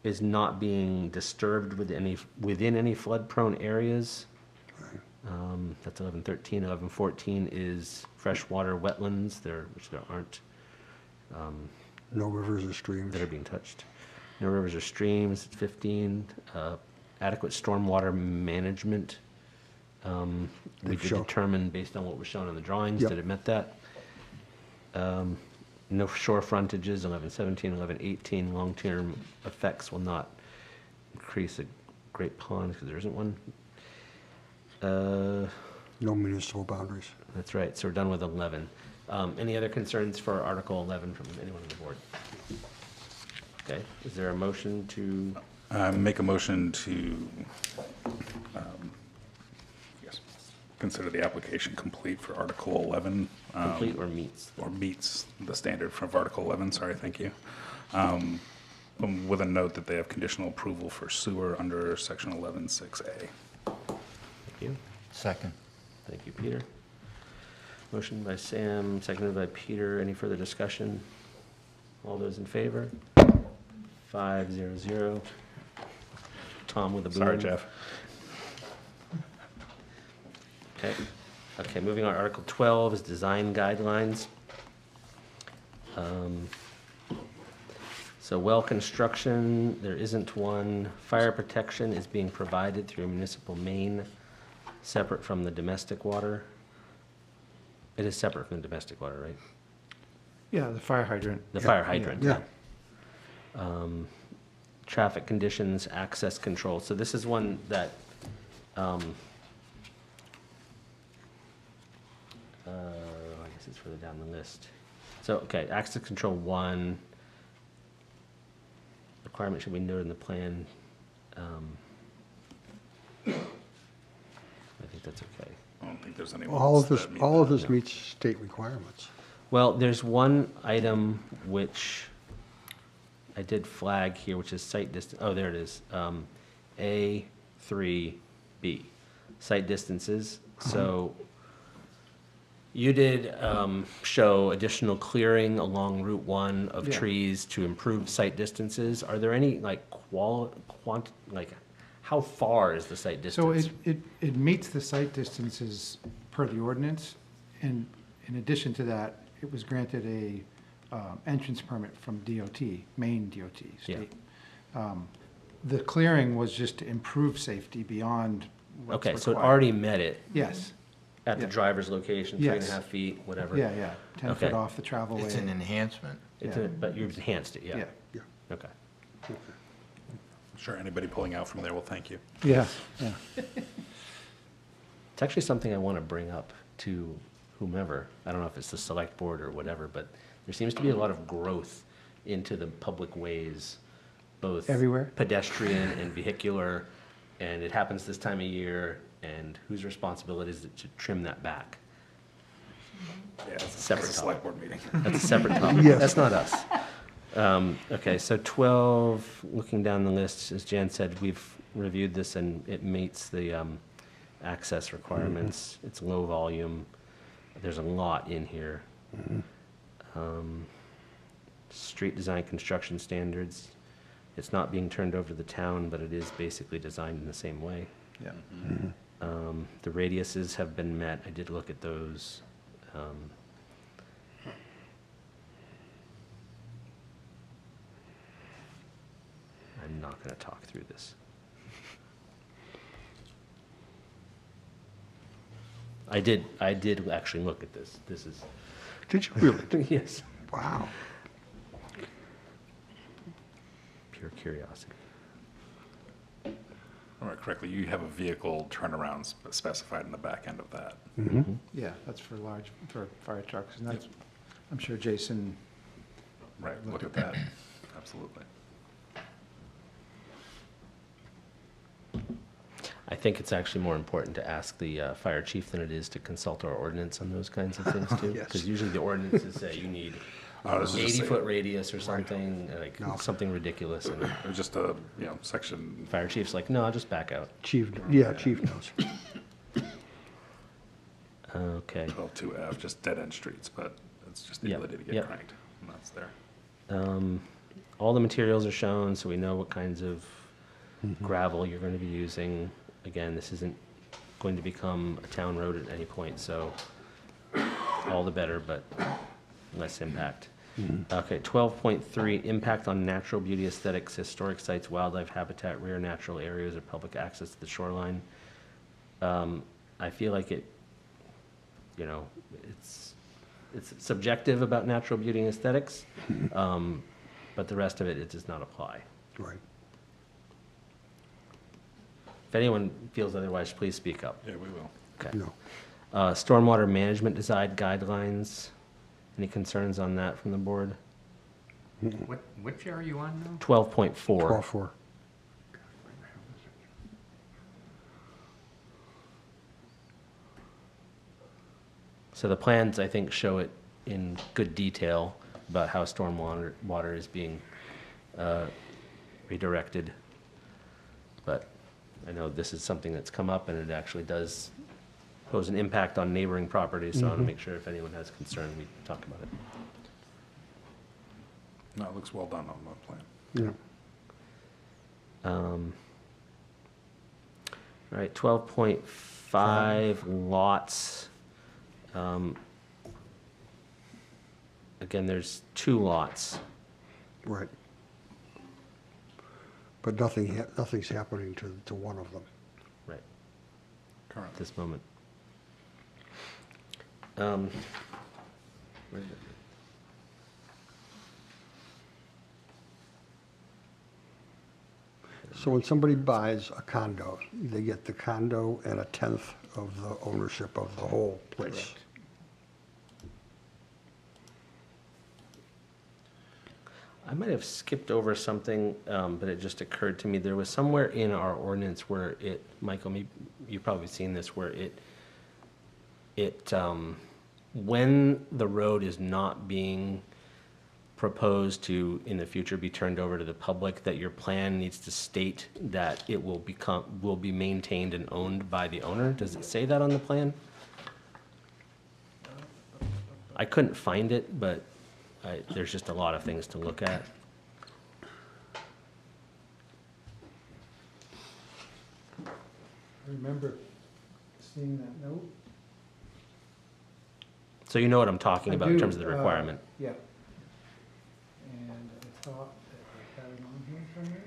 is not being disturbed within any flood-prone areas. That's 11.13. 11.14 is freshwater wetlands, which there aren't, No rivers or streams. that are being touched. No rivers or streams, it's 15. Adequate stormwater management. We They've did shown- determine, based on what was shown on the drawings, Yep. that it met that. No shore frontages, 11.17, 11.18. Long-term effects will not increase a great pond, because there isn't one. No municipal boundaries. That's right, so we're done with 11. Any other concerns for Article 11 from anyone on the board? Okay, is there a motion to, Make a motion to consider the application complete for Article 11. Complete or meets? Or meets the standard from Article 11, sorry, thank you. With a note that they have conditional approval for sewer under Section 11.6A. Thank you. Second. Thank you, Peter. Motion by Sam, seconded by Peter. Any further discussion? All those in favor? 5-0-0. Tom with a boom. Sorry, Jeff. Okay. Okay, moving on. Article 12 is design guidelines. So well construction, there isn't one. Fire protection is being provided through municipal main, separate from the domestic water. It is separate from the domestic water, right? Yeah, the fire hydrant. The fire hydrant. Yeah. Traffic conditions, access control. So this is one that, I guess it's further down the list. So, okay, access control 1. Requirement should be noted in the plan. I think that's okay. I don't think there's any. All of ones this, that meet all of that. this meets state requirements. Well, there's one item which I did flag here, which is site distance, oh, there it is. A3B, site distances. So you did show additional clearing along Route 1 of Yeah. trees to improve site distances. Are there any, like, how far is the site So distance? it meets the site distances per the ordinance, and in addition to that, it was granted a entrance permit from DOT, Maine DOT, Yeah. state. The clearing was just to improve safety beyond what's Okay, so it required. already met it Yes, at the yeah. driver's location, Yes. 3.5 feet, whatever? yeah, yeah, 10 foot Okay. off the travel It's an lane. enhancement. It's Yeah. But you've enhanced it, yeah? Yeah, Okay. I'm sure anybody pulling out from there will thank you. yeah, yeah. It's actually something I want to bring up to whomever. I don't know if it's the select board or whatever, but there seems to be a lot of growth into the public ways, both Everywhere? pedestrian and vehicular, and it happens this time of year, and whose responsibility is it to trim that back? Yeah, it's a separate select board meeting. That's a separate topic. Yes. That's not us. Okay, so 12, looking down the list, as Jan said, we've reviewed this and it meets the access requirements. It's low volume. There's a lot in here. Street design construction standards. It's not being turned over to the town, but it is basically designed in the same way. Yeah. The radiuses have been met. I did look at those. I'm not going to talk through this. I did actually look at this. This is, Did you really? yes, Wow. pure curiosity. All right, correctly, you have a vehicle turnaround specified in the back end of that. Yeah, that's for for fire trucks, and that's, I'm sure Jason, Right, look at that, absolutely. I think it's actually more important to ask the fire chief than it is to consult our ordinance on those kinds of things too. Yes. Because usually the ordinances say you need This is just 80-foot radius or something, like No. something ridiculous. And It was just a, section, fire chief's like, no, I'll just back out. Chief, yeah, chief knows. Okay. 12.2F, just dead-end streets, but it's just the Yep, ability to get yep. cranked, and that's there. All the materials are shown, so we know what kinds of gravel you're going to be using. Again, this isn't going to become a town road at any point, so all the better, but less impact. Okay, 12.3, impact on natural beauty, aesthetics, historic sites, wildlife habitat, rare natural areas, or public access to the shoreline. I feel like it's subjective about natural beauty and aesthetics, but the rest of it does not apply. Right. If anyone feels otherwise, please speak up. Yeah, we will. Okay. No. Stormwater management design guidelines. Any concerns on that from the board? Which are you on now? 12.4. 12-4. So the plans, I think, show it in good detail about how water is being redirected. But I know this is something that's come up, and it actually does pose an impact on neighboring properties, so I want to make sure if anyone has concern, we talk about it. No, it looks well done on the plan. Yeah. All right, 12.5 lots. Again, there's 2 lots. Right. But nothing's happening to one of them. Right. Currently. At this moment. Where is it? So when somebody buys a condo, they get the condo and 1/10 of the ownership of the whole place. Correct. I might have skipped over something, but it just occurred to me, there was somewhere in our ordinance where it, Michael, you've probably seen this, where when the road is not being proposed to, in the future, be turned over to the public, that your plan needs to state that it will be maintained and owned by the owner. Does it say that on the plan? I couldn't find it, but there's just a lot of things to look at. I remember seeing that note. So you know what I'm talking about in terms of the requirement. Yeah. And I thought that I had it on here somewhere.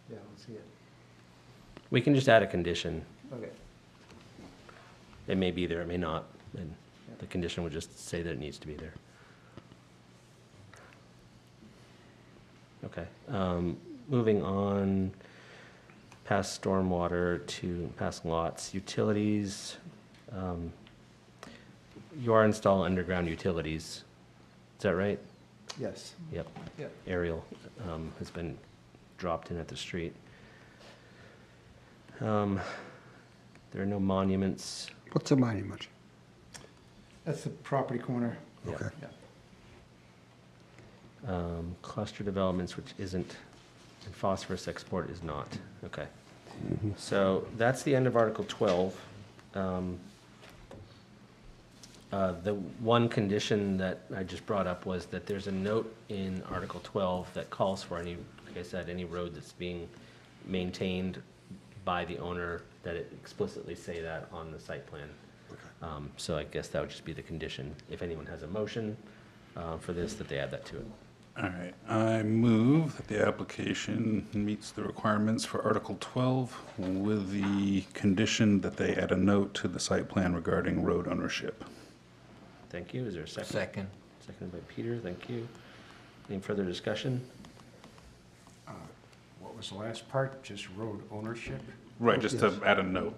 Yeah, I don't see it. We can just add a condition. Okay. It may be there, it may not, and the condition would just say that it needs to be there. Okay, moving on, past stormwater to past lots, utilities. You are installing underground utilities, is that right? Yes. Yep. Yep. Aerial has been dropped in at the street. There are no monuments. What's a monument? That's the property corner. Yeah. Okay. Yeah. Cluster developments, which isn't, and phosphorus export is not. Okay. So that's the end of Article 12. The one condition that I just brought up was that there's a note in Article 12 that calls for any, like I said, any road that's being maintained by the owner, that it explicitly say that on the site plan. So I guess that would just be the condition. If anyone has a motion for this, that they add that to it. All right, I move that the application meets the requirements for Article 12 with the condition that they add a note to the site plan regarding road ownership. Thank you. Is there a second? Second. Seconded by Peter. Thank you. Any further discussion? What was the last part? Just road ownership? Right, just to add a note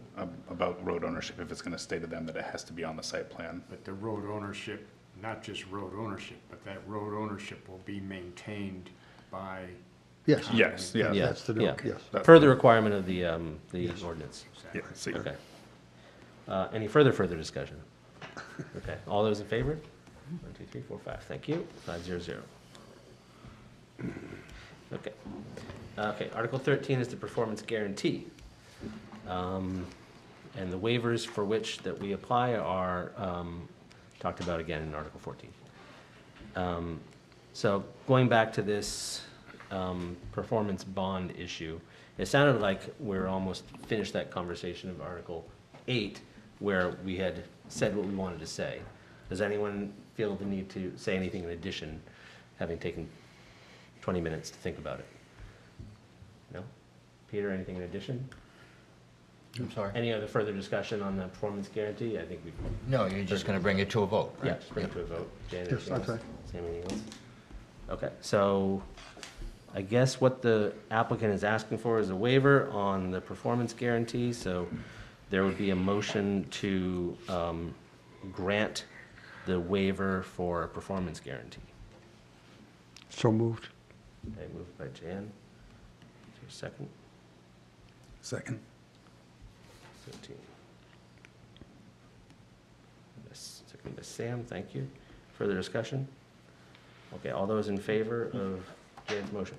about road ownership, if it's going to state to them that it has to be on the site plan. But the road ownership, not just road ownership, but that road ownership will be maintained by. Yes. Yes, yeah. Yeah, That's the note, yeah. yes. That- Per the requirement of the ordinance. Yeah, see. Okay. Any further discussion? Okay, all those in favor? 1, 2, 3, 4, 5. Thank you. 500. Okay. Okay, Article 13 is the performance guarantee. And the waivers for which that we apply are talked about again in Article 14. So going back to this performance bond issue, it sounded like we're almost finished that conversation of Article 8, where we had said what we wanted to say. Does anyone feel the need to say anything in addition, having taken 20 minutes to think about it? No? Peter, anything in addition? I'm sorry? Any other further discussion on the performance guarantee? I think we've, No, you're just going to bring it to a vote, right? yeah, just bring it to a vote. Jan, Yes, anything else? okay. Sam, anything else? Okay, so I guess what the applicant is asking for is a waiver on the performance guarantee, so there would be a motion to grant the waiver for a performance guarantee. So moved. Okay, moved by Jan. Is there a second? Second. 13. Second by Sam, thank you. Further discussion? Okay, all those in favor of Jan's motion?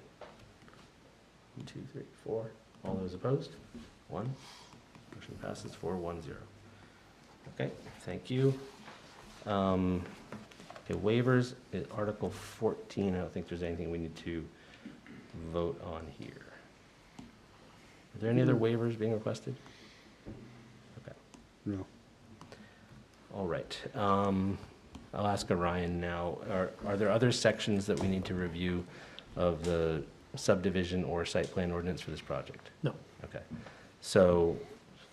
1, 2, 3, 4. All those opposed? 1. Motion passes 4-1-0. Okay, thank you. Okay, waivers, Article 14, I don't think there's anything we need to vote on here. Are there any other waivers being requested? Okay. No. All right. I'll ask Orion now. Are there other sections that we need to review of the subdivision or site plan ordinance for this project? No. Okay. So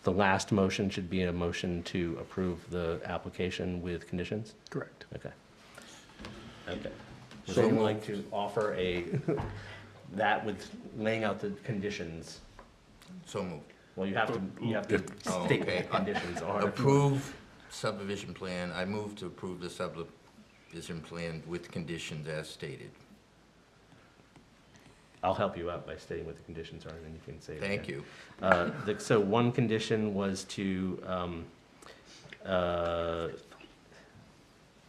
the last motion should be a motion to approve the application with conditions? Correct. Okay. Okay. Would So anyone like to offer that with laying out the conditions? So moved. Well, you have to Oh, state okay. what the conditions are. Approve subdivision plan. I move to approve the subdivision plan with conditions as stated. I'll help you out by stating what the conditions are, and then you can say it Thank again. you. So one condition was to,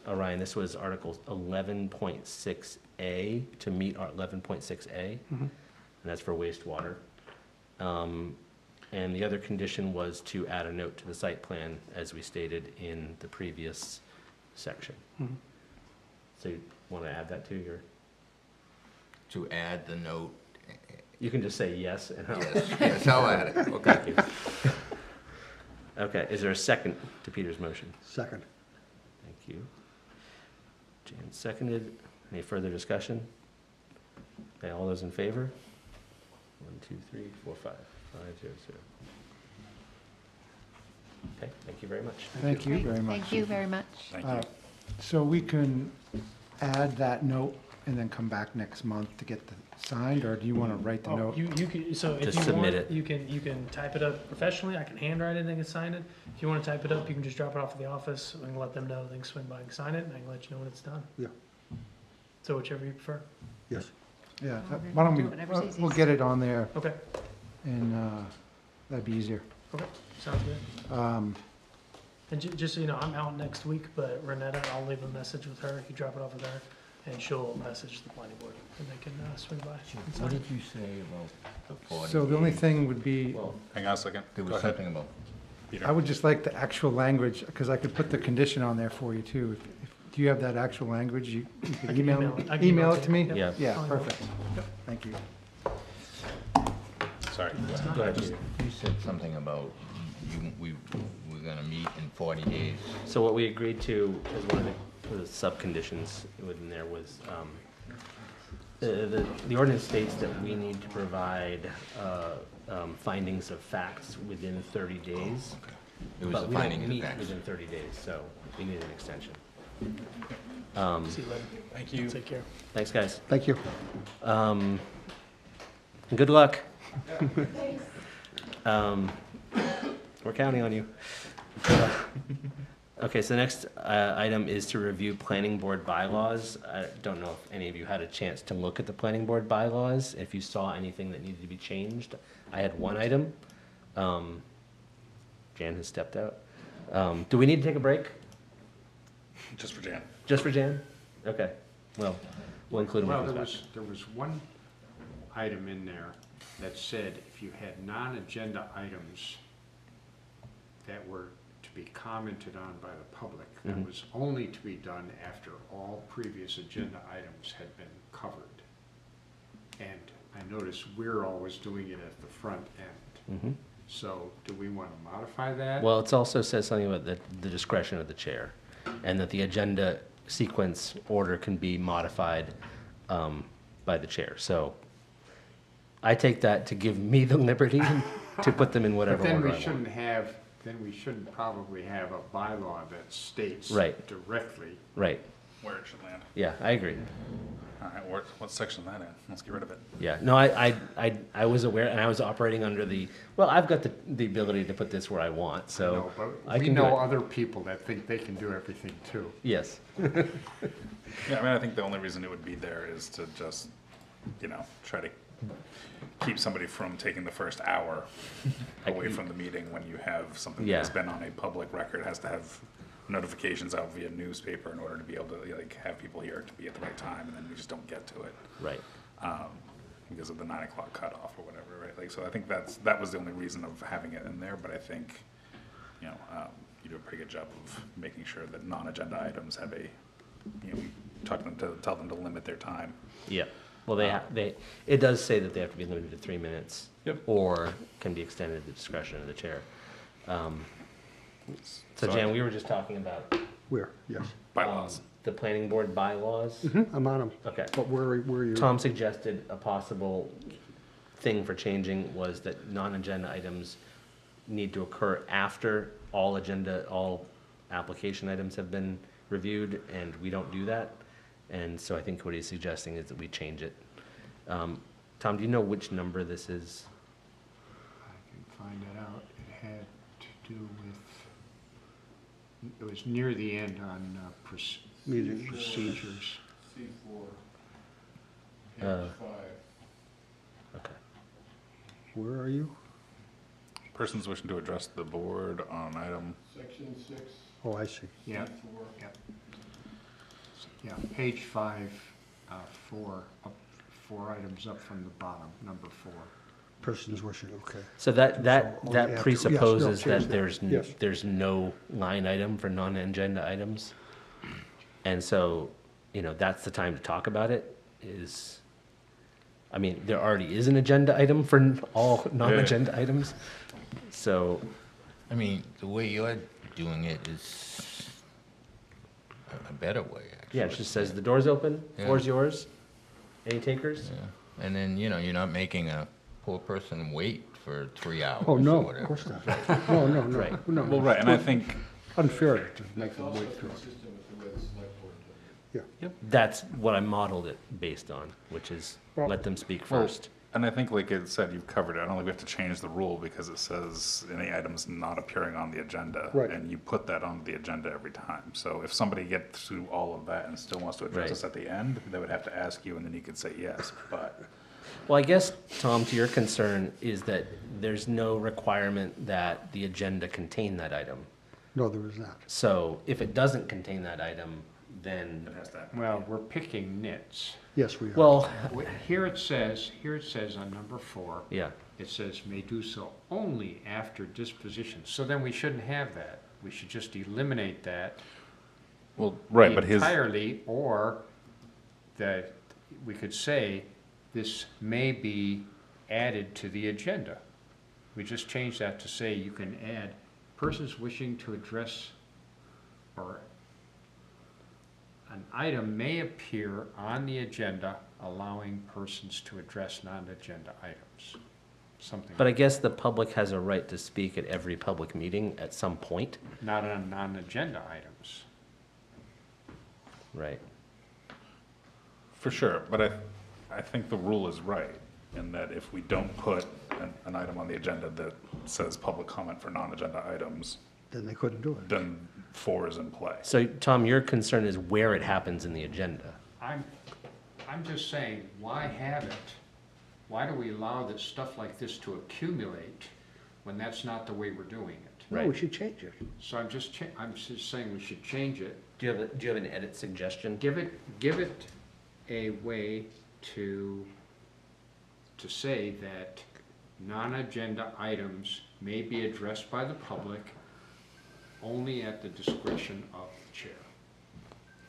Orion, this was Article 11.6A, to meet our 11.6A, and that's for wastewater. And the other condition was to add a note to the site plan, as we stated in the previous section. So you want to add that to your, To add the note. you can just say yes, and I'll. Yes, I'll add it. Okay. Thank you. Okay, is there a second to Peter's motion? Second. Thank you. Jan seconded. Any further discussion? Okay, all those in favor? 1, 2, 3, 4, 5. 5, 0, 0. Okay, thank you very much. Thank you Great, very much. Thank you very much. Thank you. So we can add that note and then come back next month to get the signed, or do you want to write the Oh, note? you can, so if Just you submit want, it. you can type it up professionally, I can handwrite it, and can sign it. If you wanna type it up, you can just drop it off at the office, I can let them know, they can swing by and sign it, and I can let you know when it's done. Yeah. So whichever you prefer. Yes. Yeah, Oh, why don't do we, whatever's we'll easiest. get it on there, Okay, and that'd be easier. okay, sounds good. And just so you know, I'm out next week, but Renetta, I'll leave a message with her, you drop it off with her, and she'll message the planning board, and they can swing by and sign What it. did you say about the 40? So the only thing would be, Well, Hang on a second. There Go was ahead, something about, Peter. I would just like the actual language, because I could put the condition on there for you too. Do you have that actual language? You I could can email I can email it to me? you. Yep. Yeah. Yeah, I'll email it. perfect. Yep. Thank you. Sorry. Go ahead, Peter. you said something about we're gonna meet in 40 days. So what we agreed to as one of the sub-conditions within there was, the ordinance states that we need to provide findings of facts within 30 days. It was But the we don't finding of meet facts. within 30 days, so we need an extension. See you later. Thank you. Take care. Thanks, guys. Thank you. Good luck. We're counting on you. Okay, so the next item is to review planning board bylaws. I don't know if any of you had a chance to look at the planning board bylaws, if you saw anything that needed to be changed. I had one item. Jan has stepped out. Do we need to take a break? Just for Jan. Just for Jan? Okay, well, we'll include him Well, when he there comes back. was one item in there that said if you had non-agenda items that were to be commented on by the public, that Mhm. was only to be done after all previous agenda items had been covered. And I notice we're always doing it at the front end. Mhm. So do we want to modify that? Well, it also says something about the discretion of the chair, and that the agenda sequence order can be modified by the chair. So I take that to give me the liberty to put them in But whatever then order we I want. shouldn't have, then we shouldn't probably have a bylaw that states Right. directly Right. Where it should land. Yeah, I agree. All right, what section is that in? Let's get rid of it. Yeah, no, I was aware, and I was operating under well, I've got the ability to put this where I want, so No, I but we can do know it. other people that think they can do everything too. Yes, Yeah, I mean, I think the only reason it would be there is to just, try to keep somebody from taking the first hour away from the meeting when you have something that's Yeah. been on a public record, has to have notifications out via newspaper in order to be able to, like, have people here to be at the right time, and then we just don't get to it, right. because of the 9 o'clock cutoff or whatever, right? Like, so I think that was the only reason of having it in there, but I think, you do a pretty good job of making sure that non-agenda items have we tell them to limit their time. Yeah, well, it does say that they have to be limited to 3 minutes. Yep. Or can be extended at the discretion of the chair. So So Jan, we were just talking about Where? Yes. Bylaws. the planning board bylaws. I'm on them. Okay. But where are you? Tom suggested a possible thing for changing was that non-agenda items need to occur after all application items have been reviewed, and we don't do that. And so I think what he's suggesting is that we change it. Tom, do you know which number this is? I can find that out. It had to do with, it was near the end on Meeting. procedures. Okay. Where are you? Persons wishing to address the board on item, Oh, I see. Yeah. Yeah, page 5, 4 items up from the bottom, number 4. Persons wishing, okay. So that So only after- yes, presupposes no, that change that. Yes. there's no line item for non-agenda items. And so, that's the time to talk about it there already is an agenda item for all non-agenda items. So, I mean, the way you're doing it is a better way, actually. yeah, it just says the door's open, Yeah. floor's yours. Any takers? Yeah. And then, you're not making a poor person wait for 3 hours Oh, or no, whatever. of course not. No, no, no, Right. no. well, right, and I think, Unfair to make them wait through. Yeah. That's what I modeled it based on, which is Well- let them speak well, first. and I think like it said, you've covered it. I don't think we have to change the rule because it says any items not appearing on the agenda. Right. And you put that on the agenda every time. So if somebody gets through all of that and still wants to address Right. us at the end, they would have to ask you and then you could say yes, but. Well, I guess, Tom, to your concern is that there's no requirement that the agenda contain that item. No, there is not. So if it doesn't contain that item, then, It has to Well, we're picking nits. Yes, we are. well, Here it says on number 4, yeah, it says may do so only after disposition. So then we shouldn't have that. We should just eliminate that Well, right, but his, entirely, or that we could say this may be added to the agenda. We just change that to say you can add persons wishing to address, or an item may appear on the agenda allowing persons to address non-agenda items. Something, but I guess the public has a right to speak at every public meeting at some point, not on non-agenda items. right? for sure, but I think the rule is right in that if we don't put an item on the agenda that says public comment for non-agenda items, Then they couldn't do it. then 4 is in play. So, Tom, your concern is where it happens in the agenda. I'm just saying, why have it? Why do we allow that stuff like this to accumulate when that's not the way we're doing it? No, Right. we should change it. So I'm just saying we should change it. Do you have an edit suggestion? Give it a way to say that non-agenda items may be addressed by the public only at the discretion of the chair.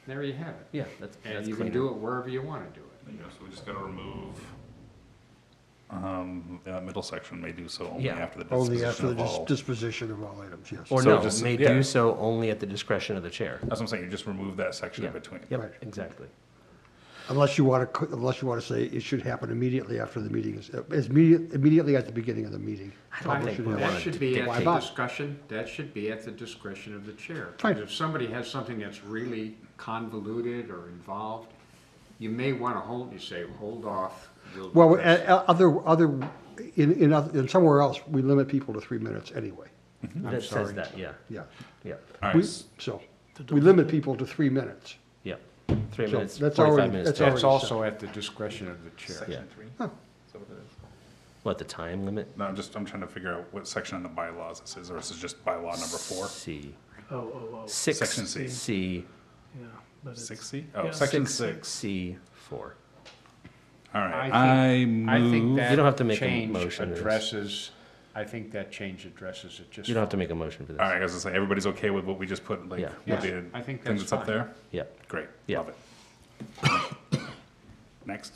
There you have it. Yeah, that's And you cleaner. can do it wherever you want to do it. Yeah, so we just gotta remove, middle section may do so only Yeah. after the Only disposition after the of all. disposition of all items, yes. Or So no, just- may yeah. do so only at the discretion of the chair. That's what I'm saying, you just remove that section in Yeah. between. Yep, Right. exactly. Unless you want to say it should happen immediately after the meeting immediately at the beginning of the meeting. I don't think we Publish it. want That to should be at dictate. the discussion of the chair. Fine. Because if somebody has something that's really convoluted or involved, you may want to hold off. We'll Well, address it. in somewhere else, we limit people to 3 minutes anyway, I'm That says sorry. that, yeah, yeah. yeah, All right, We, so, we limit people to 3 minutes. yeah. 3 So minutes, that's 45 already- minutes. that's total. That's already also at the discretion of the chair. section 3? Huh. Is that what it is? What, the time limit? No, I'm trying to figure out what section in the bylaws this is, or is this just bylaw number 4? C. Oh, Six. Section C. C. yeah. But it's- 6C? Oh, Yeah. section 6. 6. C, 4. All right, I think move. that You don't have to make a change motion to this. addresses, I think that change addresses it just. You don't have to fine. make a motion for this. All right, I was gonna say, everybody's okay with what we just put, like, Yeah. with Yes, the I think thing that's that's up fine. there? Yeah. Great, Yeah. love it. Next.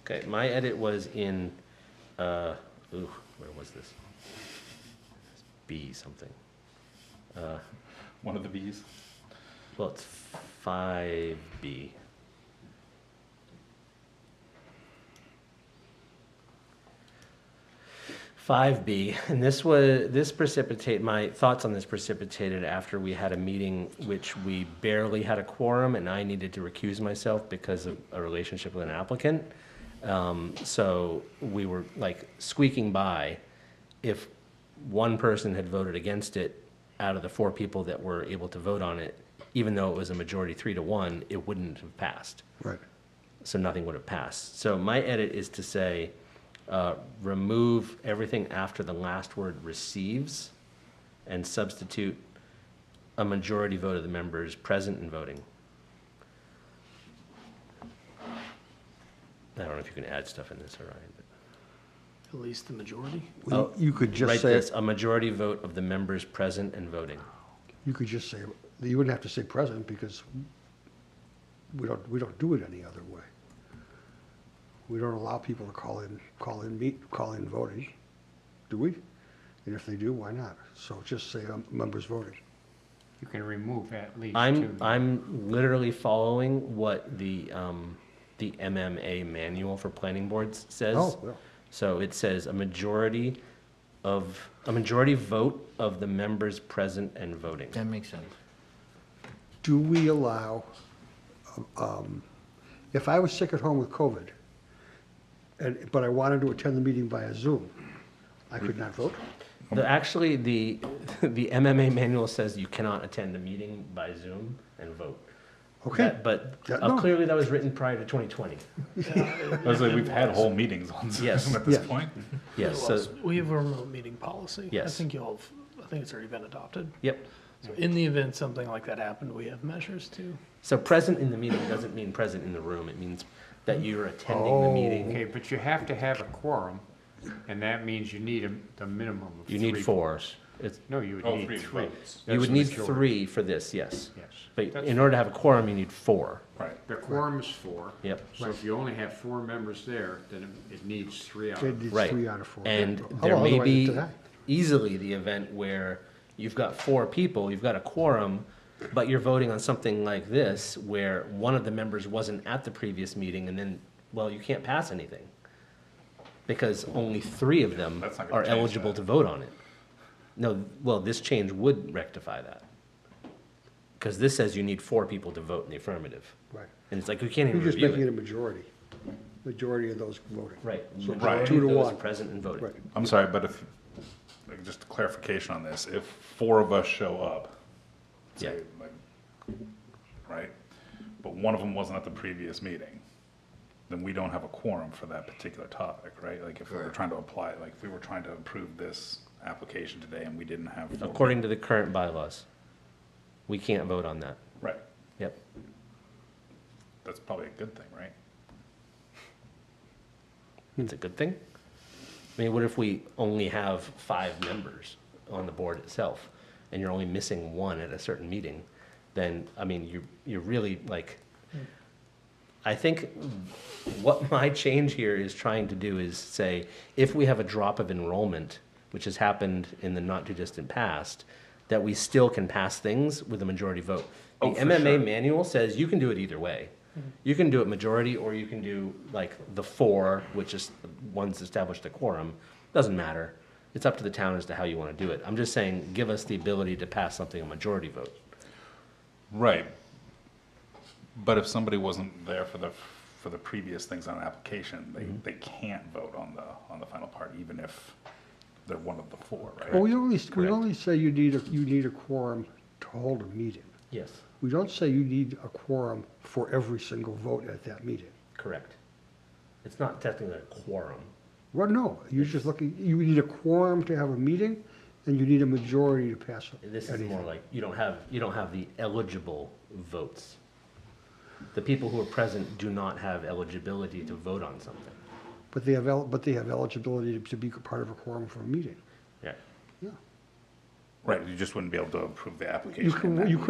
Okay, my edit was in, where was this? B something. One of the Bs. Well, it's 5B. And my thoughts on this precipitated after we had a meeting which we barely had a quorum and I needed to recuse myself because of a relationship with an applicant. So we were like squeaking by. If one person had voted against it, out of the 4 people that were able to vote on it, even though it was a majority 3-1, it wouldn't have passed. Right. So nothing would have passed. So my edit is to say, remove everything after the last word receives and substitute a majority vote of the members present and voting. I don't know if you can add stuff in this, all right? At least the majority. Oh, You could just Write say, this, a majority vote of the members present and voting. you could just say, you wouldn't have to say present because we don't do it any other way. We don't allow people to call in voting, do we? And if they do, why not? So just say members voting. You can remove at least 2. I'm literally following what the MMA manual for planning boards says. Oh, well, So it says a majority vote of the members present and voting. That makes sense. do we allow, if I was sick at home with COVID, but I wanted to attend the meeting via Zoom, I could not vote? Actually, the MMA manual says you cannot attend a meeting by Zoom and vote. Okay. But Yeah, no. clearly that was written prior to 2020. I was like, we've had whole meetings on Yes. Zoom at this Yes. point. Yes, so, We have a remote meeting policy. Yes. I think it's already been adopted. yep. So in the event something like that happened, we have measures to. So present in the meeting doesn't mean present in the room. It means that you're attending the meeting. Okay, but you have to have a quorum, and that means you need the minimum of 3. You need 4. votes. It's, No, you would Oh, need 3 3. votes. you That's would the need majority. 3 for this, yes. Yes. But That's in order to have a quorum, you need 4. Right. The quorum is 4. Yep. So if you only have 4 members there, then it needs 3 out It of needs Right. 3 out of 4. And How there about may otherwise be it's denied? easily the event where you've got 4 people, you've got a quorum, but you're voting on something like this where one of the members wasn't at the previous meeting and then, well, you can't pass anything. Because only 3 of them That's not gonna are change eligible that. to vote on it. No, well, this change would rectify that. Because this says you need 4 people to vote in the affirmative. Right. And it's like, we can't You're even just review making it it. a majority of those voting. Right. So Majority 2 to of those 1. present and voting. Right. I'm sorry, but if, like, just a clarification on this, if 4 of us show up, say, Yeah. like, right, but one of them wasn't at the previous meeting, then we don't have a quorum for that particular topic, right? Like, if we were Correct. trying to apply, like, if we were trying to approve this application today and we didn't have 4. According to the current bylaws, we can't vote on that. Right, Yep. that's probably a good thing, right? It's a good thing. I mean, what if we only have 5 members on the board itself, and you're only missing 1 at a certain meeting? Then, I mean, you're really like, I think what my change here is trying to do is say, if we have a drop of enrollment, which has happened in the not too distant past, that we still can pass things with a majority vote. The Oh, for MMA sure. manual says you can do it either way. You can do it majority, or you can do like the 4, which is the ones established a quorum. Doesn't matter. It's up to the town as to how you want to do it. I'm just saying, give us the ability to pass something a majority vote. Right. But if somebody wasn't there for the previous things on an application, they can't vote on the final part, even if they're one of the four, right? Well, we Correct. only say you need a quorum to hold a meeting. Yes, We don't say you need a quorum for every single vote at that meeting. correct. It's not technically a quorum. Well, no, you're just looking, you need a quorum to have a meeting, and you need a majority to pass This is anything. more like, you don't have the eligible votes. The people who are present do not have eligibility to vote on something. But they have, eligibility to be part of a quorum for a meeting. Yeah. Yeah. Right, you just wouldn't be able to approve the You application. in couldn't, that you meeting.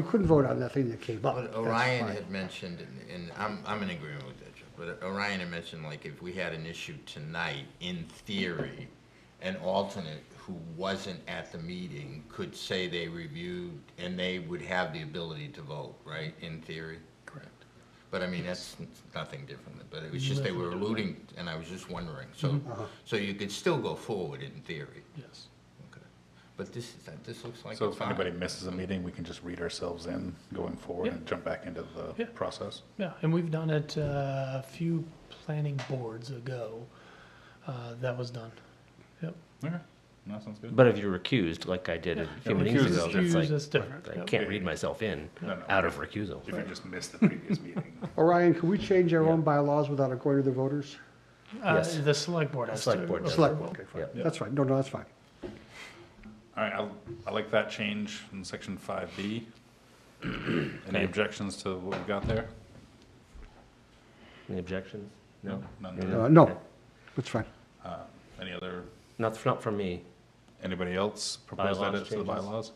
couldn't vote on that thing that came up. But That's Orion fine. had mentioned, and I'm in agreement with that, Jeff, but Orion had mentioned, like, if we had an issue tonight, in theory, an alternate who wasn't at the meeting could say they reviewed, and they would have the ability to vote, right, in theory? Correct. But I mean, that's nothing different, but it was just they were alluding, and I was just wondering, so, Uh-huh. so you could still go forward in theory. Yes. Okay. But this looks like So it's if anybody fine. misses a meeting, we can just read ourselves in going forward Yeah. and jump back into the Yeah. process? Yeah, and we've done it a few planning boards ago. That was done. Yep. Okay, that sounds good. But if you're recused, like I did a few Yeah, meetings recused ago, is that's like, Recused is different, I yep. can't read myself in, No, no. out of recusal. If you just missed the previous meeting. Orion, can we change our own bylaws without it going to the voters? Yes. The select board has to. Select board does. Select, approve. okay, fine. Yeah. That's fine. No, that's fine. All right, I like that change in section 5B. Any Okay. objections to what we've got there? Any objections? No? None. No, Okay. that's fine. Any other, Not from me. anybody else propose Bylaws edits to the changes? bylaws?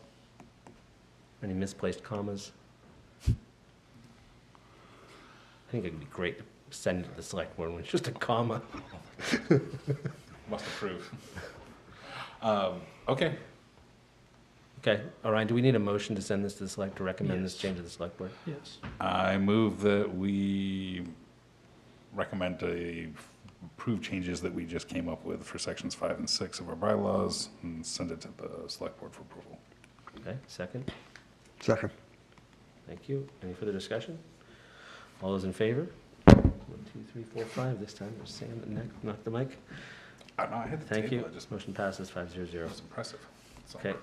Any misplaced commas? I think it'd be great to send it to the select board when it's just a comma. Must approve. Okay, Okay, Orion, do we need a motion to send this to the select, to recommend this Yes. change to the select board? Yes. I move that we recommend approve changes that we just came up with for sections 5 and 6 of our bylaws and send it to the select board for approval. Okay, second? Second. Thank you. Any further discussion? All those in favor? 1, 2, 3, 4, 5. This time, there's Sam at the neck, knock the mic. No, I hit the Thank table, you. it just Motion passes 500. was impressive. So- Okay.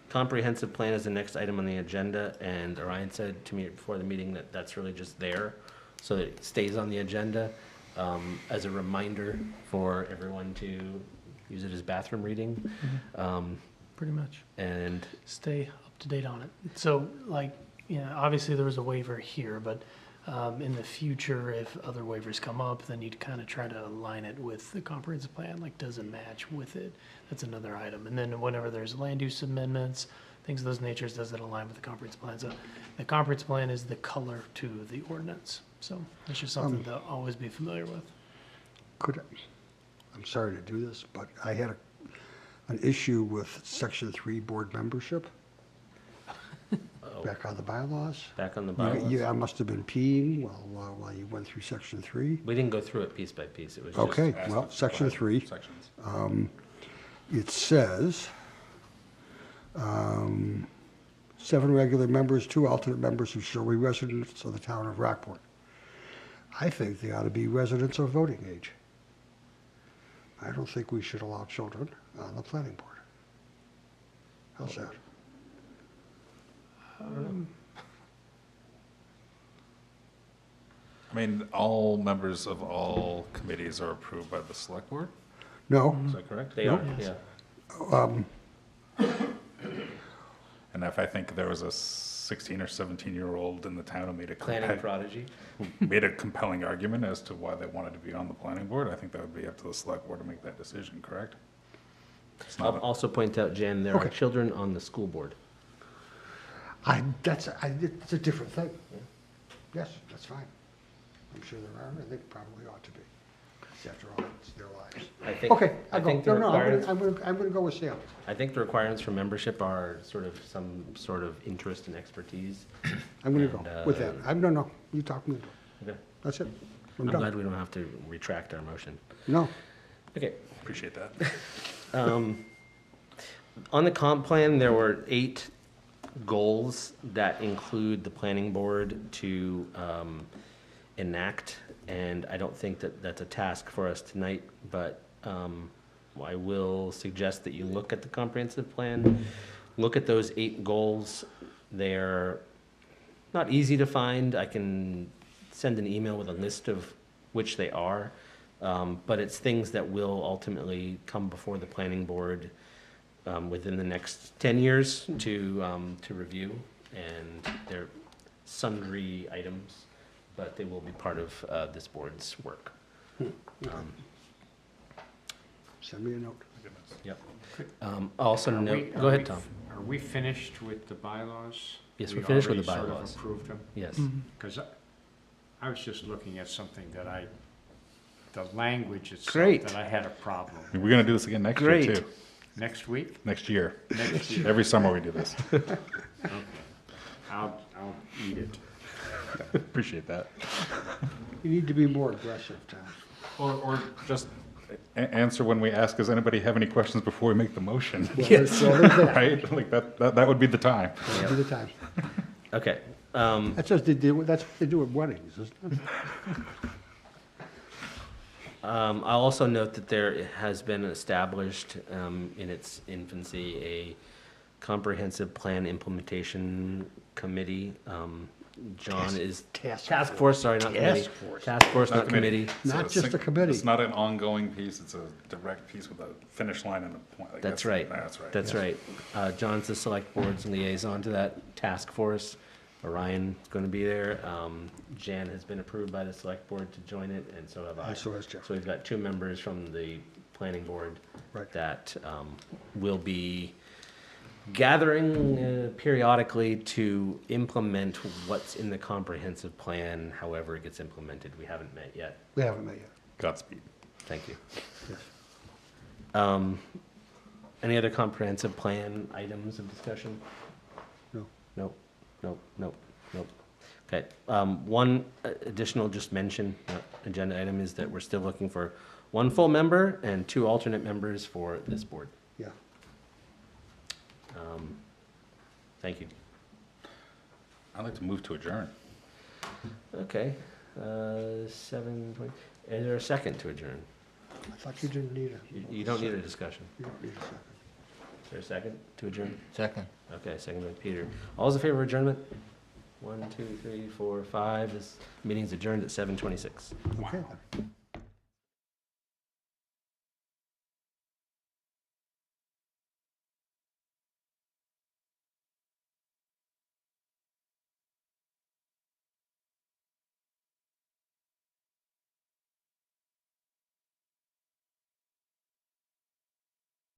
Comprehensive plan is the next item on the agenda, and Orion said to me before the meeting that that's really just there, so that it stays on the agenda, as a reminder for everyone to use it as bathroom reading. Pretty much. And Stay up to date on it. So like, obviously there was a waiver here, but in the future, if other waivers come up, then you'd kind of try to align it with the comprehensive plan, like does it match with it? That's another item. And then whenever there's land use amendments, things of those natures, does it align with the comprehensive plan? So the comprehensive plan is the color to the ordinance. So it's just something to always be familiar with. I'm sorry to do this, but I had an issue with Section 3 board membership oh, back on the bylaws. back on the bylaws. Yeah, I must have been peeing while you went through Section 3. We didn't go through it piece by piece. It was just. Okay, Ask well, them to Section provide 3. Sections. It says, 7 regular members, 2 alternate members who shall be residents of the town of Rockport. I think they ought to be residents of voting age. I don't think we should allow children on the planning board. How's that? I mean, all members of all committees are approved by the select board, No, is that correct? They are, Yes. yeah. And if I think there was a 16 or 17-year-old in the town who made a Planning prodigy. made a compelling argument as to why they wanted to be on the planning board, I think that would be up to the select board to make that decision, correct? It's I'll not, also point out, Jan, there are Okay. children on the school board. it's a different thing. Yes, that's fine. I'm sure there are, and they probably ought to be. After all, it's their lives. I think. Okay, I I'll go. think the No, requirements, I'm gonna go with Sam. I think the requirements for membership are sort of some sort of interest and expertise. I'm gonna go And, with that. No, you talk me into it. Okay. That's it. I'm I'm glad done. we don't have to retract our motion. No, Okay. appreciate that. On the comp plan, there were 8 goals that include the planning board to enact, and I don't think that that's a task for us tonight, but I will suggest that you look at the comprehensive plan, look at those 8 goals. They're not easy to find. I can send an email with a list of which they are, but it's things that will ultimately come before the planning board within the next 10 years to review, and they're sundry items, but they will be part of this board's work. Send me a note. Yep. Also Are note, we- go are ahead, we- Tom. Are we finished with the bylaws? Yes, We we're finished with the already sort of bylaws. approved them? Yes. Because I was just looking at something that the language itself, Great. that I had a problem. We're gonna do this again next year, Great. too. Next week? Next year. Next year. Every summer we do this. Okay. I'll eat it. Appreciate that. You need to be more aggressive, Tom. Or just answer when we ask, does anybody have any questions before we make the motion? Well, there's that. Right? Like, that would be the time. Be the time. Okay. That's what they do at weddings, isn't it? I'll also note that there has been established in its infancy a comprehensive plan implementation committee. John is, task force, sorry, not committee. Task force. Task force, Not not committee. Not just a committee. It's not an ongoing piece, it's a direct piece with a finish line and a point. Like, That's right. That's right. That's right. John's the select board's liaison to that task force. Orion's going to be there. Jan has been approved by the select board to join it, and so have I. So has Jeff. So we've got 2 members from the planning board Right. that will be gathering periodically to implement what's in the comprehensive plan, however it gets implemented. We haven't met yet. We haven't met yet. Godspeed. Thank you. Yes. Any other comprehensive plan items of discussion? No. Nope, nope, nope, nope. Okay, one additional just mention, agenda item is that we're still looking for 1 full member and 2 alternate members for this board. Yeah. Thank you. I'd like to move to adjourn. Okay, 7:20, is there a second to adjourn? I thought you didn't need You don't need a discussion. You don't need a second. Is there a second to adjourn? Second. Okay, second by Peter. All those in favor of adjournment? 1, 2, 3, 4, 5. This meeting's adjourned at 7:26. Okay then.